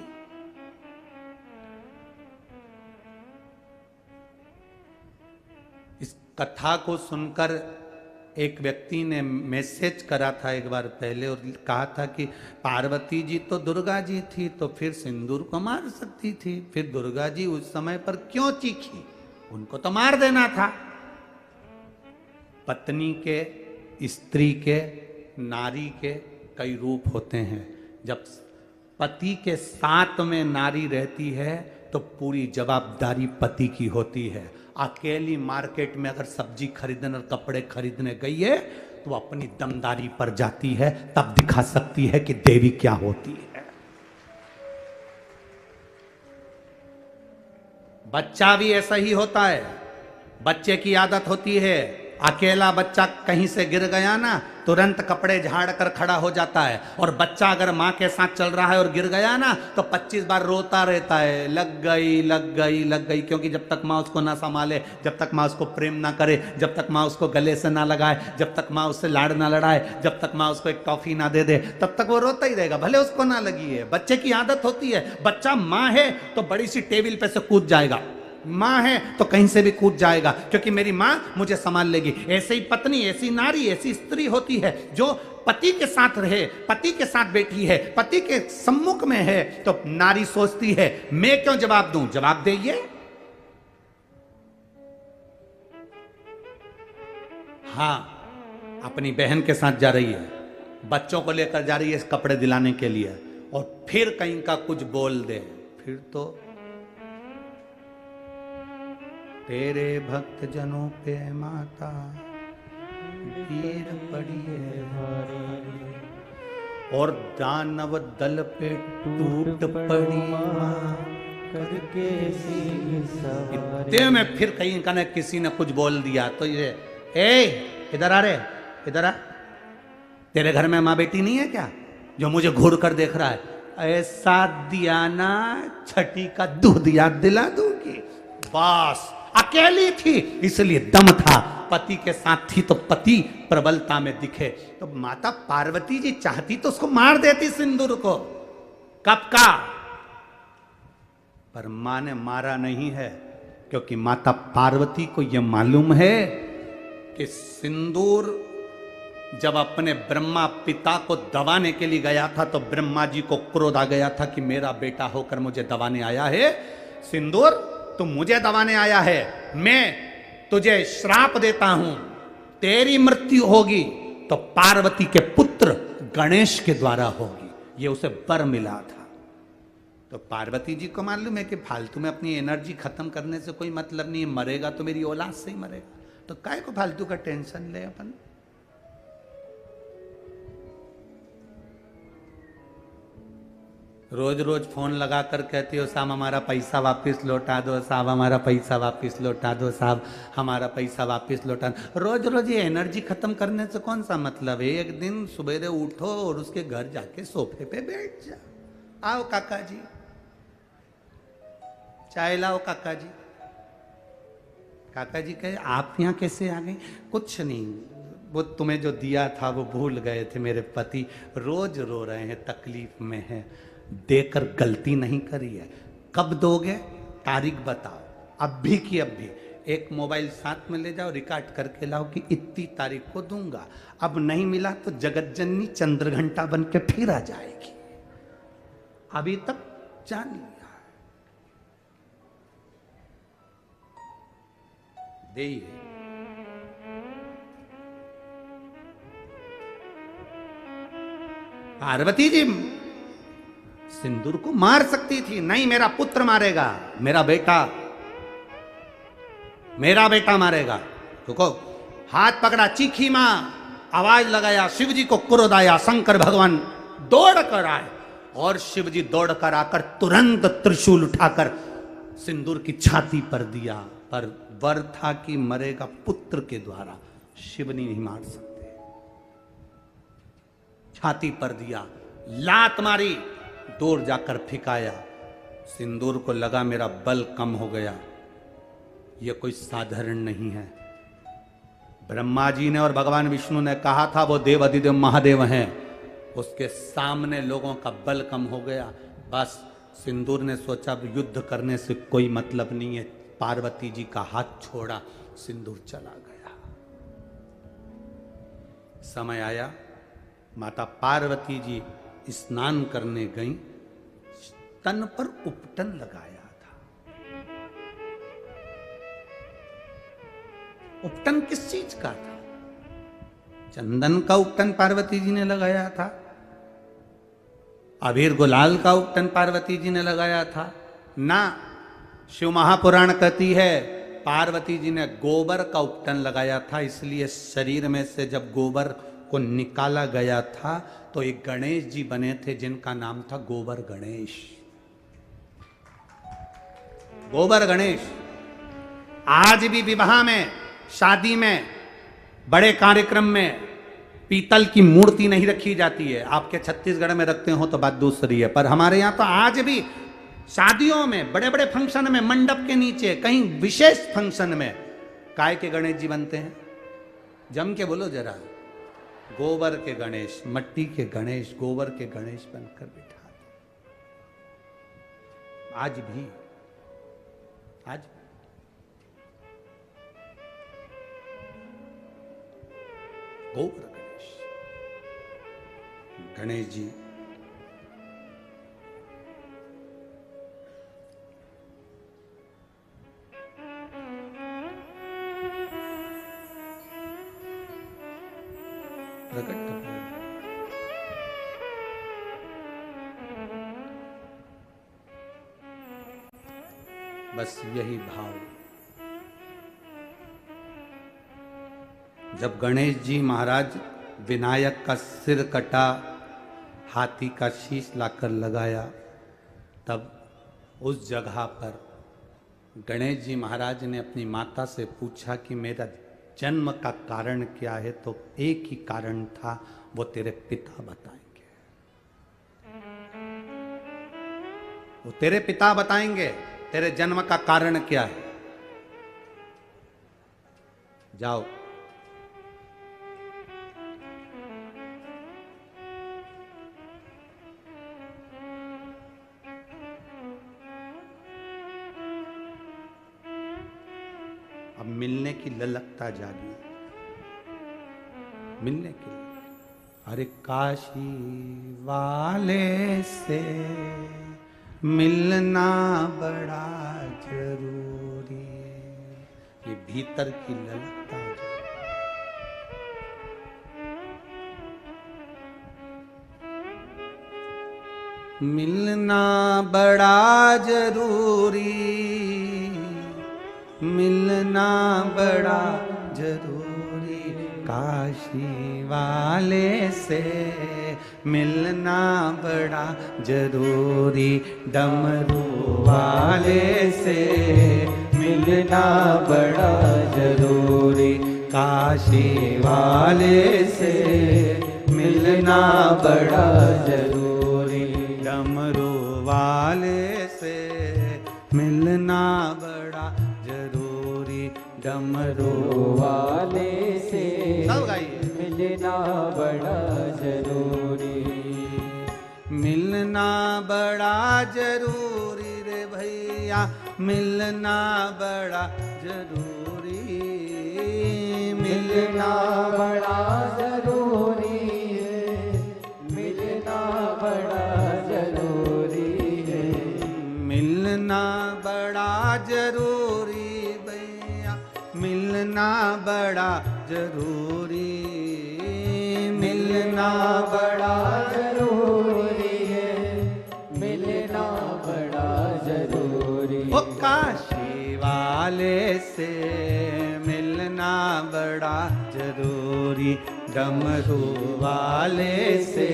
इस कथा को सुनकर एक व्यक्ति ने मैसेज करा था एक बार पहले, और कहा था कि पार्वती जी तो दुर्गा जी थी, तो फिर सिंदूर को मार सकती थी, फिर दुर्गा जी उस समय पर क्यों चीखी, उनको तो मार देना था। पत्नी के, स्त्री के, नारी के कई रूप होते हैं। जब पति के साथ में नारी रहती है तो पूरी जवाबदारी पति की होती है। अकेली मार्केट में अगर सब्जी खरीदने और कपड़े खरीदने गई है तो अपनी दमदारी पर जाती है, तब दिखा सकती है कि देवी क्या होती है। बच्चा भी ऐसा ही होता है, बच्चे की आदत होती है, अकेला बच्चा कहीं से गिर गया ना, तुरंत कपड़े झाड़ कर खड़ा हो जाता है। और बच्चा अगर माँ के साथ चल रहा है और गिर गया ना, तो 25 बार रोता रहता है, लग गई लग गई लग गई, क्योंकि जब तक माँ उसको ना संभाले, जब तक माँ उसको प्रेम ना करे, जब तक माँ उसको गले से ना लगाए, जब तक माँ उससे लाड़ ना लड़ाए, जब तक माँ उसको एक टॉफी ना दे दे, तब तक वो रोता ही रहेगा, भले उसको ना लगी है। बच्चे की आदत होती है, बच्चा माँ है तो बड़ी सी टेबल पे से कूद जाएगा, माँ है तो कहीं से भी कूद जाएगा, क्योंकि मेरी माँ मुझे संभाल लेगी। ऐसे ही पत्नी, ऐसी नारी, ऐसी स्त्री होती है जो पति के साथ रहे, पति के साथ बैठी है, पति के सम्मुख में है, तो नारी सोचती है मैं क्यों जवाब दूं, जवाब दे ये। हाँ, अपनी बहन के साथ जा रही है, बच्चों को लेकर जा रही है कपड़े दिलाने के लिए, और फिर कहीं का कुछ बोल दे, फिर तो तेरे भक्त जनों पे माता पीर पड़ी है भारी, और दानव दल पे टूट पड़ी मां करके इतने में फिर कहीं का किसी ने कुछ बोल दिया, तो ये इधर आ रे, इधर आ, तेरे घर में माँ बेटी नहीं है क्या जो मुझे घूर कर देख रहा है? ऐसा दिया ना, छठी का दूध याद दिला दूंगी, बस अकेली थी इसलिए दम था, पति के साथ थी तो पति प्रबलता में दिखे। तो माता पार्वती जी चाहती तो उसको मार देती सिंदूर को, कब का, पर मां ने मारा नहीं है, क्योंकि माता पार्वती को यह मालूम है कि सिंदूर जब अपने ब्रह्मा पिता को दबाने के लिए गया था तो ब्रह्मा जी को क्रोध आ गया था कि मेरा बेटा होकर मुझे दबाने आया है, सिंदूर तुम मुझे दबाने आया है, मैं तुझे श्राप देता हूं, तेरी मृत्यु होगी तो पार्वती के पुत्र गणेश के द्वारा होगी। ये उसे वर मिला था। तो पार्वती जी को मालूम है कि फालतू में अपनी एनर्जी खत्म करने से कोई मतलब नहीं है, मरेगा तो मेरी औलाद से ही मरेगा, तो काय को फालतू का टेंशन ले अपन। रोज रोज फोन लगा कर कहती हो साहब हमारा पैसा वापस लौटा दो, साहब हमारा पैसा वापस लौटा दो, साहब हमारा पैसा वापस लौटा दो। रोज रोज ये एनर्जी खत्म करने से कौन सा मतलब है। एक दिन सुबह उठो और उसके घर जाके सोफे पे बैठ जाओ, आओ काका जी चाय लाओ, काका जी। काका जी कहे आप यहाँ कैसे आ गए। कुछ नहीं, वो तुम्हें जो दिया था वो भूल गए थे, मेरे पति रोज रो रहे हैं, तकलीफ में है, देकर गलती नहीं करी है। कब दोगे, तारीख बताओ, अब भी की अब भी। एक मोबाइल साथ में ले जाओ, रिकॉर्ड करके लाओ कि इतनी तारीख को दूंगा। अब नहीं मिला तो जगतजननी चंद्रघंटा बन के फिर आ जाएगी। अभी तक जान लिया दे। पार्वती जी सिंदूर को मार सकती थी, नहीं मेरा पुत्र मारेगा, मेरा बेटा मारेगा। देखो हाथ पकड़ा, चीखी मां, आवाज लगाया, शिव जी को क्रोध आया, शंकर भगवान दौड़ कर आए और शिव जी दौड़ कर आकर तुरंत त्रिशूल उठाकर सिंदूर की छाती पर दिया। पर वर था कि मरेगा पुत्र के द्वारा, शिव नहीं मार सकते। छाती पर दिया, लात मारी, दूर जाकर फिकाया। सिंदूर को लगा मेरा बल कम हो गया, यह कोई साधारण नहीं है। ब्रह्मा जी ने और भगवान विष्णु ने कहा था वो देव अधिदेव महादेव हैं, उसके सामने लोगों का बल कम हो गया। बस सिंदूर ने सोचा युद्ध करने से कोई मतलब नहीं है, पार्वती जी का हाथ छोड़ा, सिंदूर चला गया। समय आया, माता पार्वती जी स्नान करने गईं, तन पर उपटन लगाया था। उपटन किस चीज का था? चंदन का उपटन पार्वती जी ने लगाया था, अबीर गुलाल का उपटन पार्वती जी ने लगाया था ना। शिव महापुराण कहती है पार्वती जी ने गोबर का उपटन लगाया था, इसलिए शरीर में से जब गोबर को निकाला गया था तो एक गणेश जी बने थे जिनका नाम था गोबर गणेश। गोबर गणेश आज भी विवाह में, शादी में, बड़े कार्यक्रम में पीतल की मूर्ति नहीं रखी जाती है। आपके छत्तीसगढ़ में रखते हो तो बात दूसरी है, पर हमारे यहां तो आज भी शादियों में, बड़े बड़े फंक्शन में, मंडप के नीचे, कहीं विशेष फंक्शन में काय के गणेश जी बनते हैं? जम के बोलो जरा, गोबर के गणेश, मट्टी के गणेश, गोबर के गणेश बनकर बिठा दो। आज भी गोबर गणेश जी प्रकट हुए। बस यही भाव। जब गणेश जी महाराज विनायक का सिर कटा, हाथी का शीश लाकर लगाया, तब उस जगह पर गणेश जी महाराज ने अपनी माता से पूछा कि मेरा जन्म का कारण क्या है? तो एक ही कारण था, वो तेरे पिता बताएंगे। वो तेरे पिता बताएंगे तेरे जन्म का कारण क्या है। जाओ। अब मिलने की ललकता जागी, मिलने की। अरे काशी वाले से मिलना बड़ा जरूरी है, ये भीतर की ललकता जागी। मिलना बड़ा जरूरी, मिलना बड़ा जरूरी, काशी वाले से मिलना बड़ा जरूरी, डमरू वाले से मिलना बड़ा जरूरी, काशी वाले से मिलना बड़ा जरूरी, डमरू वाले से मिलना बड़ा जरूरी, डमरू वाले से सब गाइए। मिलना बड़ा जरूरी, मिलना बड़ा जरूरी रे भैया, मिलना बड़ा जरूरी, मिलना बड़ा जरूरी है, मिलना बड़ा जरूरी है, मिलना बड़ा जरूरी भैया, मिलना बड़ा जरूरी, मिलना बड़ा जरूरी है, मिलना बड़ा जरूरी। ओ काशी वाले से मिलना बड़ा जरूरी, डमरू वाले से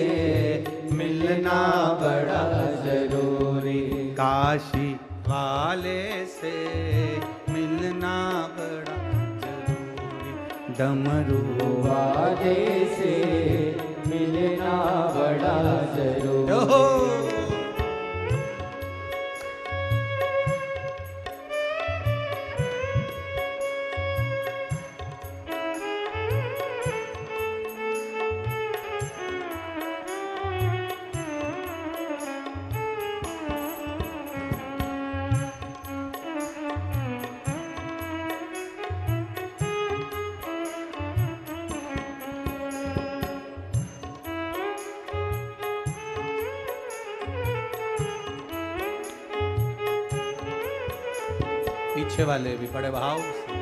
मिलना बड़ा जरूरी, काशी वाले से मिलना बड़ा जरूरी, डमरू वाले से मिलना बड़ा जरूरी। पीछे वाले भी बड़े भाव से।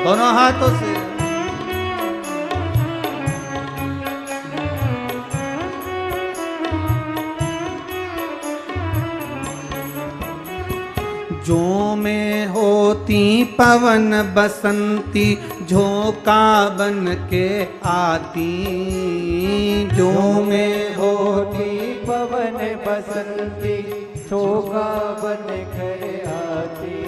दोनों हाथों से जो में हो होती पवन बसंती झोंका बन के आती, जो में होती पवन बसंती झोंका बन कर आती।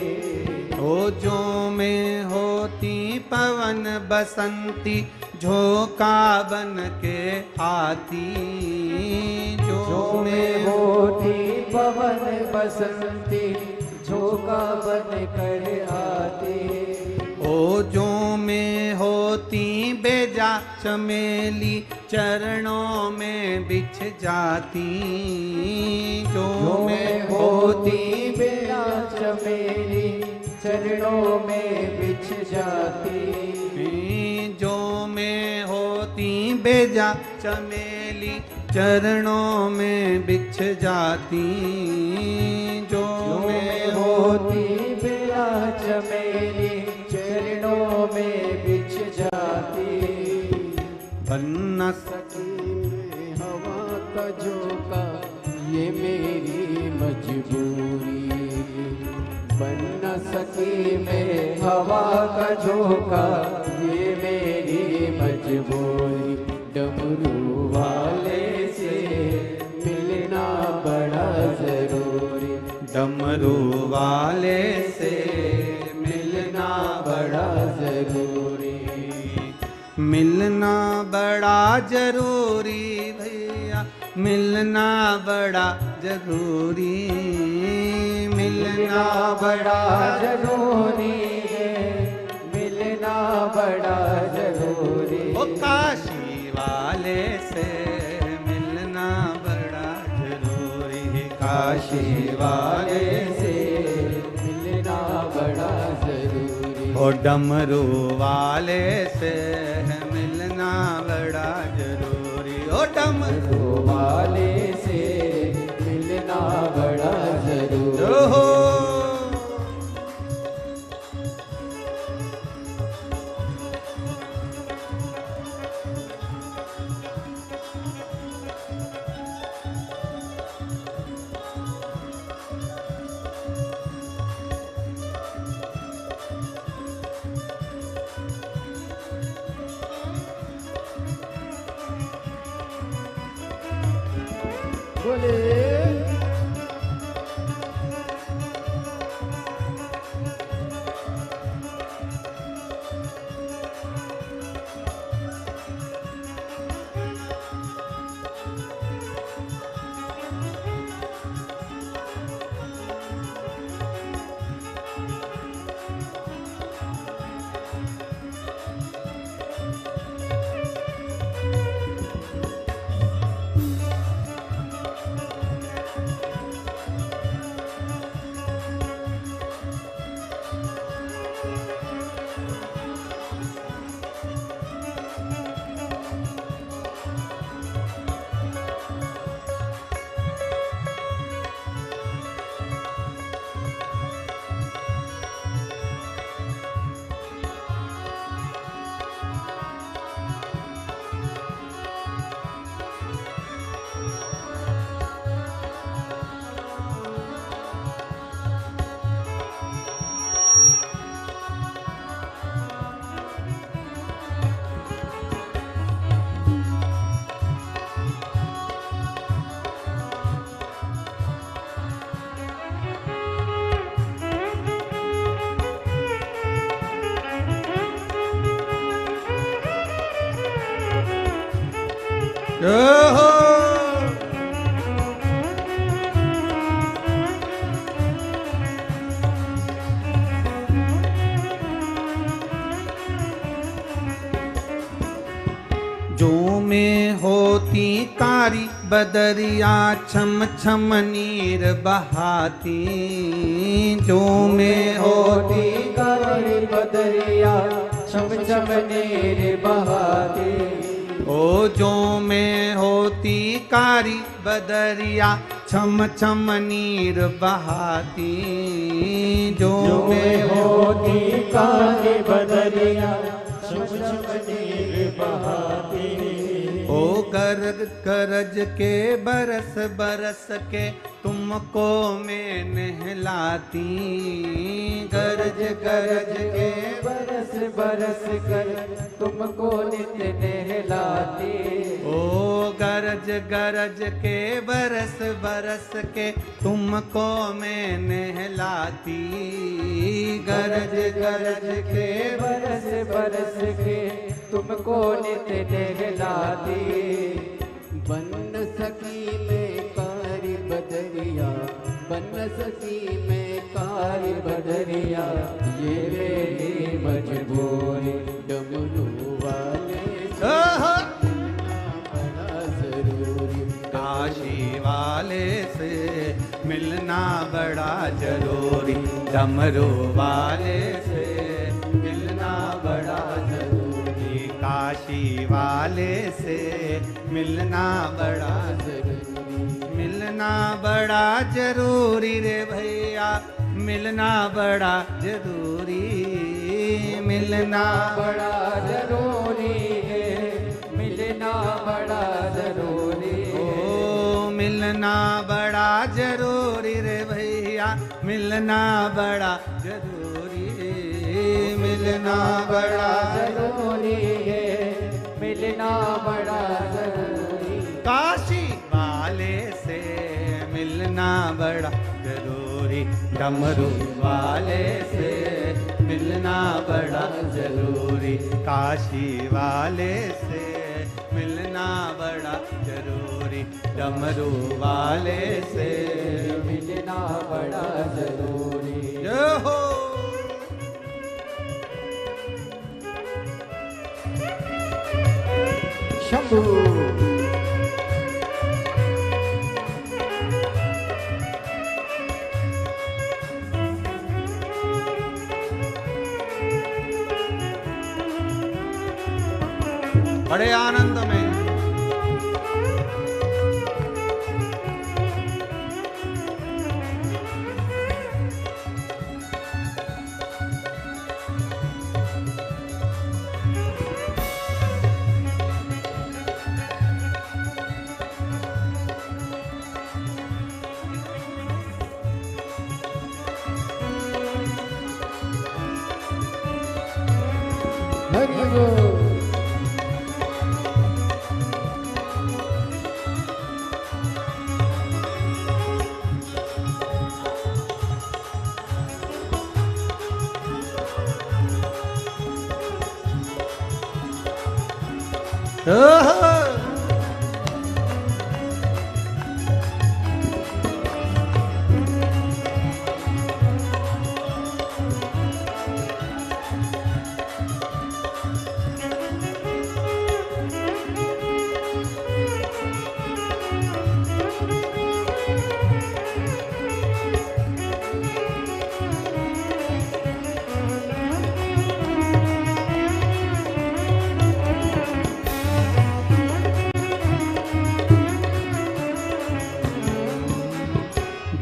ओ जो में होती पवन बसंती झोंका बन के आती, जो में होती पवन बसंती झोंका बन कर आती। ओ जो में होती बेजा चमेली चरणों में बिछ जाती, जो में होती बेजा चमेली चरणों में बिछ जाती। जो में होती बेजा चमेली चरणों में बिछ जाती, जो में होती बेजा चमेली चरणों में बिछ जाती। बन न सकी हवा का झोंका ये मेरी मजबूरी, बन न सकी मैं हवा का झोंका ये मेरी मजबूरी। डमरू वाले से मिलना बड़ा जरूरी, डमरू वाले से मिलना बड़ा जरूरी। मिलना बड़ा जरूरी भैया, मिलना बड़ा जरूरी, मिलना बड़ा जरूरी है, मिलना बड़ा जरूरी। ओ काशी वाले से मिलना बड़ा जरूरी, काशी वाले से मिलना बड़ा जरूरी। ओ डमरू वाले से मिलना बड़ा जरूरी, ओ डमरू वाले से मिलना बड़ा जरूरी। ओहो बोले ओहो जो में होती कारी बदरिया छम छम नीर बहाती, जो में होती कारी बदरिया छम छम नीर बहाती। ओ जो में होती कारी बदरिया छम छम नीर बहाती, जो में होती कारी बदरिया छम छम नीर बहाती। ओ करज के बरस बरस के तुमको मैं नहलाती, गरज गरज के बरस बरस कर तुमको नित्य नहलाती। ओ गरज गरज के बरस बरस के तुमको मैं नहलाती, गरज गरज के बरस बरस के तुमको नित्य नहलाती। बन सकी मैं कारी बदरिया, बन सकी मैं कारी बदरिया, ये मेरी मजबूरी डमरू वाले से बड़ा जरूरी। काशी वाले से मिलना बड़ा जरूरी, डमरू वाले से मिलना बड़ा जरूरी, काशी वाले से मिलना बड़ा जरूरी, मिलना बड़ा जरूरी रे भैया, मिलना बड़ा जरूरी, मिलना बड़ा जरूरी है, मिलना बड़ा जरूरी। ओ मिलना बड़ा जरूरी रे भैया, मिलना बड़ा जरूरी, मिलना बड़ा जरूरी है, मिलना बड़ा जरूरी। काशी वाले से मिलना बड़ा जरूरी, डमरू वाले से मिलना बड़ा जरूरी, काशी वाले से मिलना बड़ा जरूरी, डमरू वाले से मिलना बड़ा जरूरी। जय हो। शंभू बड़े आनंद में हरि बोल।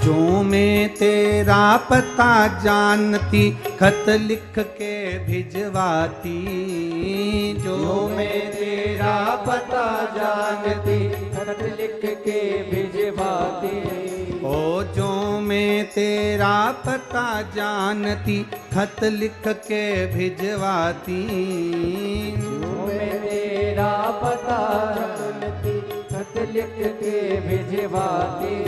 जो मैं तेरा पता जानती, खत लिख के भिजवाती, जो मैं तेरा पता जानती, खत लिख के भिजवाती। ओ जो मैं तेरा पता जानती, खत लिख के भिजवाती, जो मैं तेरा पता जानती, खत लिख के भिजवाती।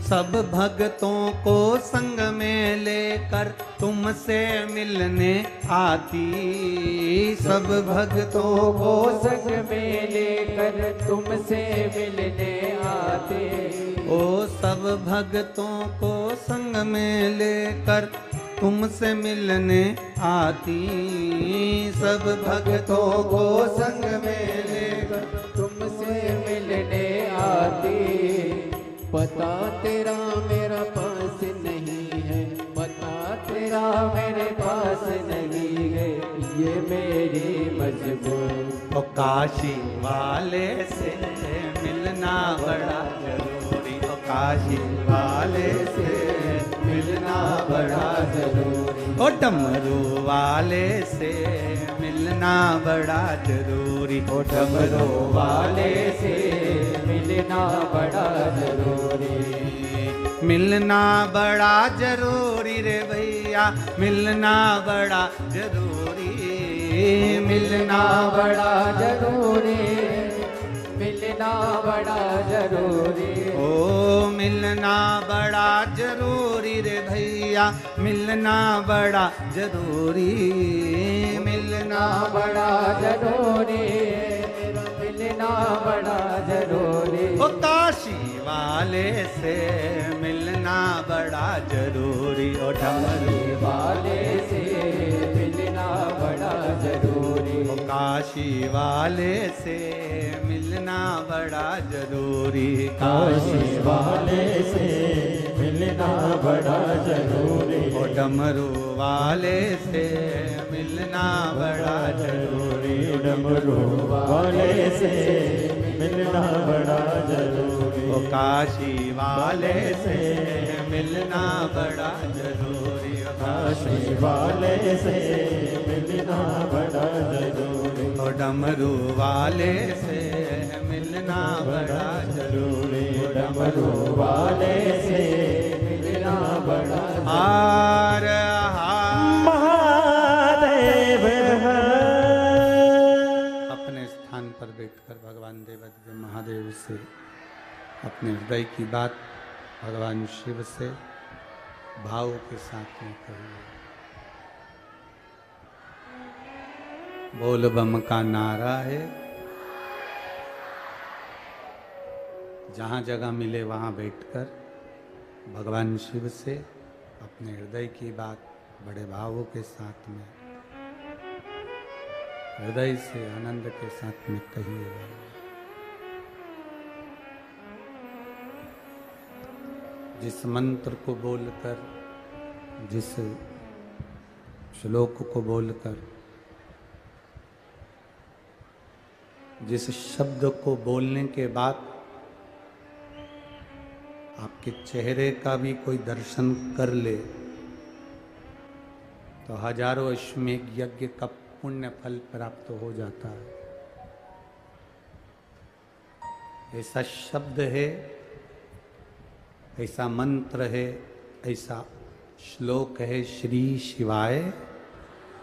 सब भक्तों को संग में लेकर तुमसे मिलने आती, सब भक्तों को संग में लेकर तुमसे मिलने आते। ओ सब भक्तों को संग में लेकर तुमसे मिलने आती, सब भक्तों को संग में लेकर तुमसे मिलने आती। पता तेरा मेरा पास नहीं है, पता तेरा मेरे पास नहीं है, ये मेरी मजबूरी। ओ काशी वाले से मिलना बड़ा जरूरी, ओ काशी वाले से मिलना बड़ा जरूरी, ओ डमरू वाले से मिलना बड़ा जरूरी, ओ डमरू वाले से मिलना बड़ा जरूरी। मिलना बड़ा जरूरी रे भैया, मिलना बड़ा जरूरी, मिलना बड़ा जरूरी, मिलना बड़ा जरूरी, ओ मिलना बड़ा जरूरी रे भैया, मिलना बड़ा जरूरी, मिलना बड़ा जरूरी, मिलना बड़ा जरूरी। ओ काशी वाले से मिलना बड़ा जरूरी, ओ डमरू वाले से मिलना बड़ा जरूरी, ओ काशी वाले से मिलना बड़ा जरूरी, काशी वाले से मिलना बड़ा जरूरी, ओ डमरू वाले से मिलना बड़ा जरूरी, डमरू वाले से मिलना बड़ा जरूरी, ओ काशी वाले से मिलना बड़ा जरूरी, काशी वाले से मिलना बड़ा जरूरी, ओ डमरू वाले से मिलना बड़ा जरूरी, डमरू वाले से मिलना बड़ा हार महादेव अपने स्थान पर बैठकर भगवान देवाधिदेव महादेव से अपने हृदय की बात भगवान शिव से भाव के साथ में कहिए। बोल बम का नारा है, जहाँ जगह मिले वहाँ बैठकर भगवान शिव से अपने हृदय की बात बड़े भावों के साथ में हृदय से आनंद के साथ में कहिए। जिस मंत्र को बोलकर, जिस श्लोक को बोलकर, जिस शब्द को बोलने के बाद आपके चेहरे का भी कोई दर्शन कर ले तो हजारों अश्वमेघ यज्ञ का पुण्य फल प्राप्त हो जाता है। ऐसा शब्द है, ऐसा मंत्र है, ऐसा श्लोक है, श्री शिवाय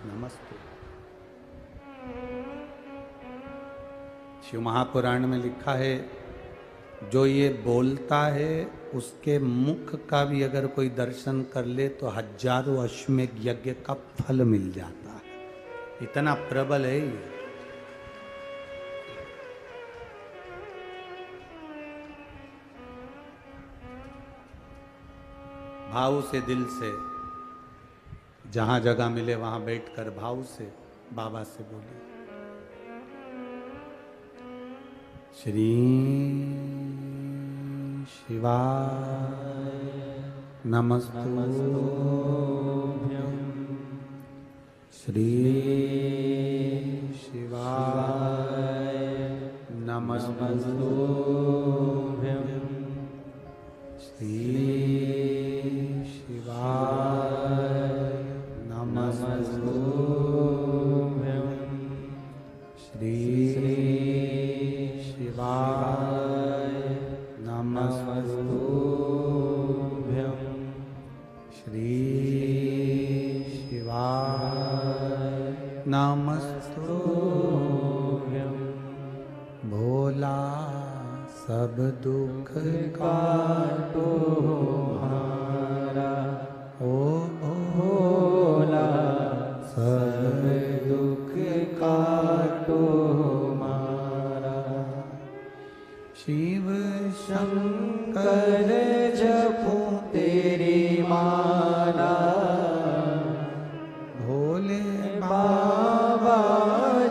नमस्ते। शिव महापुराण में लिखा है, जो ये बोलता है उसके मुख का भी अगर कोई दर्शन कर ले तो हजारों अश्वमेघ यज्ञ का फल मिल जाता है। इतना प्रबल है ये। भाव से, दिल से, जहां जगह मिले वहां बैठकर भाव से बाबा से बोलिए, श्री शिवाय नमस्तुभ्यं, श्री शिवाय नमस्तुभ्यं, श्री शिवाय नमस्तुभ्यं, श्री शिवाय नमस्तुभ्यं, श्री शिवाय नमस्तुभ्यं। भोला सब दुख काटो हमारा, ओ भोला सब दुख काटो हमारा। शिव शंकर जपूं तेरी माला, भोले बाबा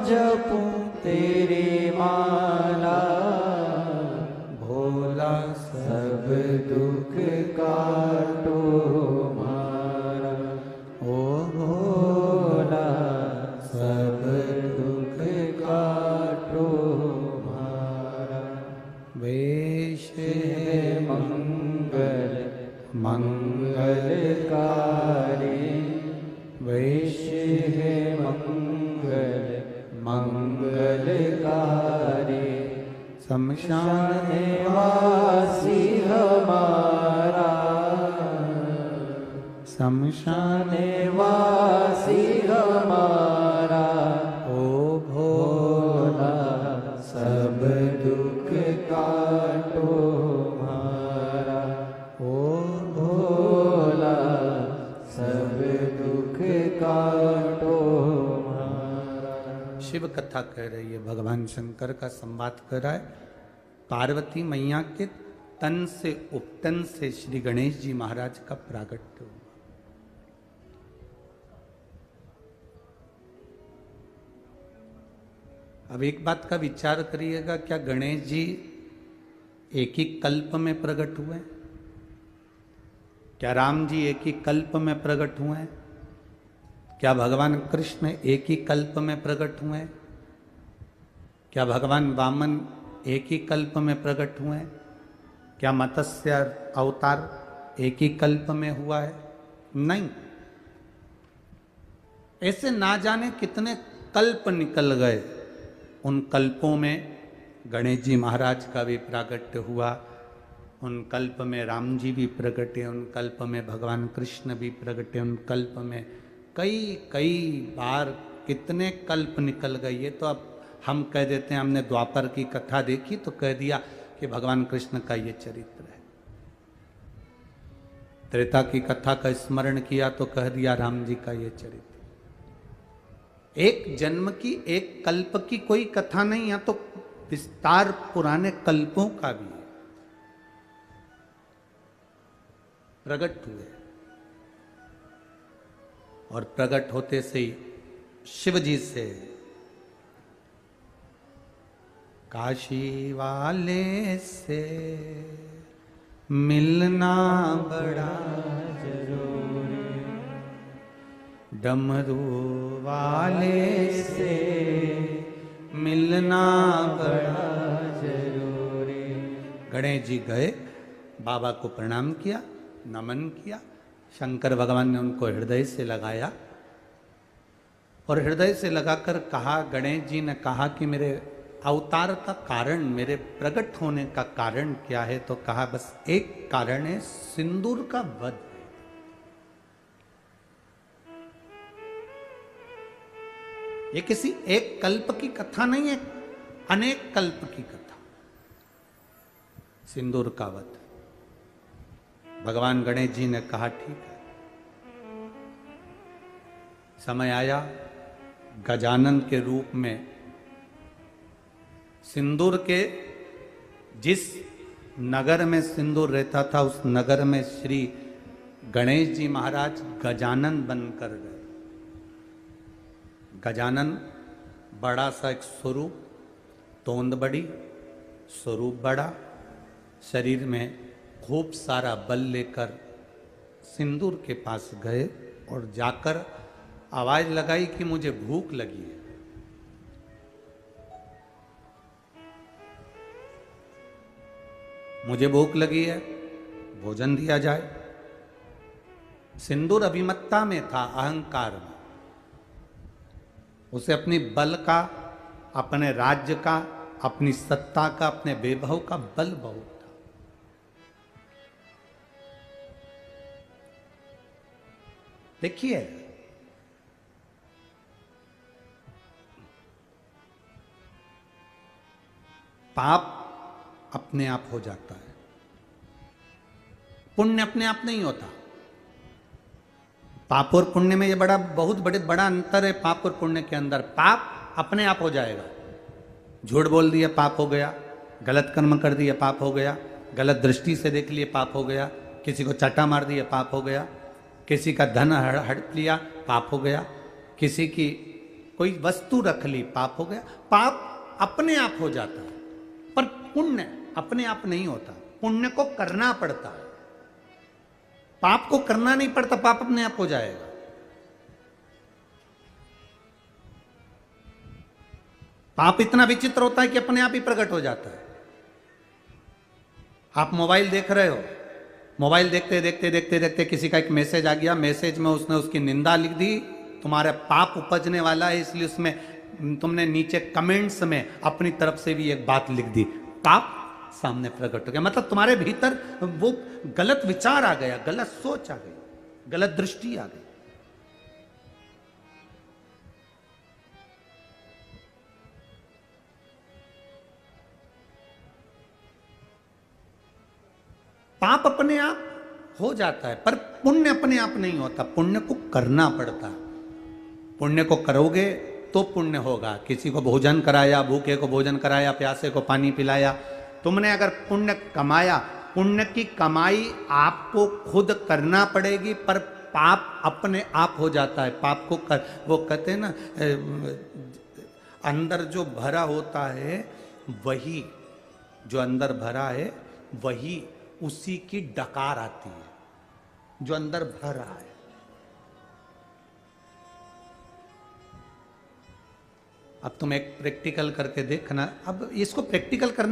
जपूं तेरी माला, भोला सब दुख काटो हमारा, ओ भोला सब दुख काटो हमारा। वेश मंगल मंगलकारी, वेश है मंगल मंगलकारी, शमशान वासी हमारा शमशान वासी हमारा ओ भोला सब दुख काटो हमारा ओ भोला सब दुख काटो हमारा। शिव कथा कह रही है, भगवान शंकर का संवाद कर रहा है। पार्वती मैया के तन से उपटन से श्री गणेश जी महाराज का प्रागट्य हुआ। अब एक बात का विचार करिएगा, क्या गणेश जी एक ही कल्प में प्रकट हुए? क्या राम जी एक ही कल्प में प्रकट हुए? क्या भगवान कृष्ण एक ही कल्प में प्रकट हुए? क्या भगवान वामन एक ही कल्प में प्रकट हुए? क्या मत्स्य अवतार एक ही कल्प में हुआ है? नहीं, ऐसे ना जाने कितने कल्प निकल गए। उन कल्पों में गणेश जी महाराज का भी प्रागट्य हुआ, उन कल्प में राम जी भी प्रगटे, उन कल्प में भगवान कृष्ण भी प्रगटे, उन कल्प में कई कई बार कितने कल्प निकल गए। ये तो अब हम कह देते हैं, हमने द्वापर की कथा देखी तो कह दिया कि भगवान कृष्ण का ये चरित्र है। त्रेता की कथा का स्मरण किया तो कह दिया राम जी का ये चरित्र। एक जन्म की, एक कल्प की कोई कथा नहीं, या तो विस्तार पुराने कल्पों का भी है। प्रकट हुए और प्रकट होते से ही शिव जी से काशी वाले से मिलना बड़ा जरूरी, डमरू वाले से मिलना बड़ा जरूरी। गणेश जी गए, बाबा को प्रणाम किया, नमन किया। शंकर भगवान ने उनको हृदय से लगाया और हृदय से लगाकर कहा, गणेश जी ने कहा कि मेरे अवतार का कारण, मेरे प्रकट होने का कारण क्या है? तो कहा बस एक कारण है, सिंदूर का वध। ये किसी एक कल्प की कथा नहीं है, अनेक कल्प की कथा। सिंदूर का वध। भगवान गणेश जी ने कहा ठीक है, समय आया। गजानन के रूप में सिंदूर के, जिस नगर में सिंदूर रहता था उस नगर में श्री गणेश जी महाराज गजानन बनकर गए। गजानन बड़ा सा एक स्वरूप, तोंद बड़ी, स्वरूप बड़ा, शरीर में खूब सारा बल लेकर सिंदूर के पास गए और जाकर आवाज लगाई कि मुझे भूख लगी है। मुझे भूख लगी है, भोजन दिया जाए। सिंदूर अभिमत्ता में था, अहंकार में। उसे अपनी बल का, अपने राज्य का, अपनी सत्ता का, अपने वैभव का बल बहुत था। देखिए, पाप अपने आप हो जाता है, पुण्य अपने आप नहीं होता। पाप और पुण्य में ये बहुत बड़ा अंतर है। पाप और पुण्य के अंदर पाप अपने आप हो जाएगा। झूठ बोल दिया पाप हो गया, गलत कर्म कर दिया पाप हो गया, गलत दृष्टि से देख लिए पाप हो गया, किसी को चाटा मार दिया पाप हो गया, किसी का धन हड़प लिया पाप हो गया, किसी की कोई वस्तु रख ली पाप हो गया। पाप अपने आप हो जाता है, पर पुण्य अपने आप नहीं होता। पुण्य को करना पड़ता है, पाप को करना नहीं पड़ता। पाप अपने आप हो जाएगा। पाप इतना विचित्र होता है कि अपने आप ही प्रकट हो जाता है। आप मोबाइल देख रहे हो, मोबाइल देखते देखते देखते देखते किसी का एक मैसेज आ गया, मैसेज में उसने उसकी निंदा लिख दी, तुम्हारा पाप उपजने वाला है, इसलिए उसमें तुमने नीचे कमेंट्स में अपनी तरफ से भी एक बात लिख दी, पाप सामने प्रकट हो गया। मतलब तुम्हारे भीतर वो गलत विचार आ गया, गलत सोच आ गई। गलत दृष्टि आ गई। पाप अपने आप हो जाता है, पर पुण्य अपने आप नहीं होता, पुण्य को करना पड़ता है। पुण्य को करोगे तो पुण्य होगा। किसी को भोजन कराया, भूखे को भोजन कराया, प्यासे को पानी पिलाया, तुमने अगर पुण्य कमाया, पुण्य की कमाई आपको खुद करना पड़ेगी, पर पाप अपने आप हो जाता है। पाप को वो कहते हैं ना, अंदर जो भरा होता है वही, जो अंदर भरा है वही, उसी की डकार आती है, जो अंदर भर रहा है। अब तुम एक प्रैक्टिकल करके देखना। अब इसको प्रैक्टिकल करना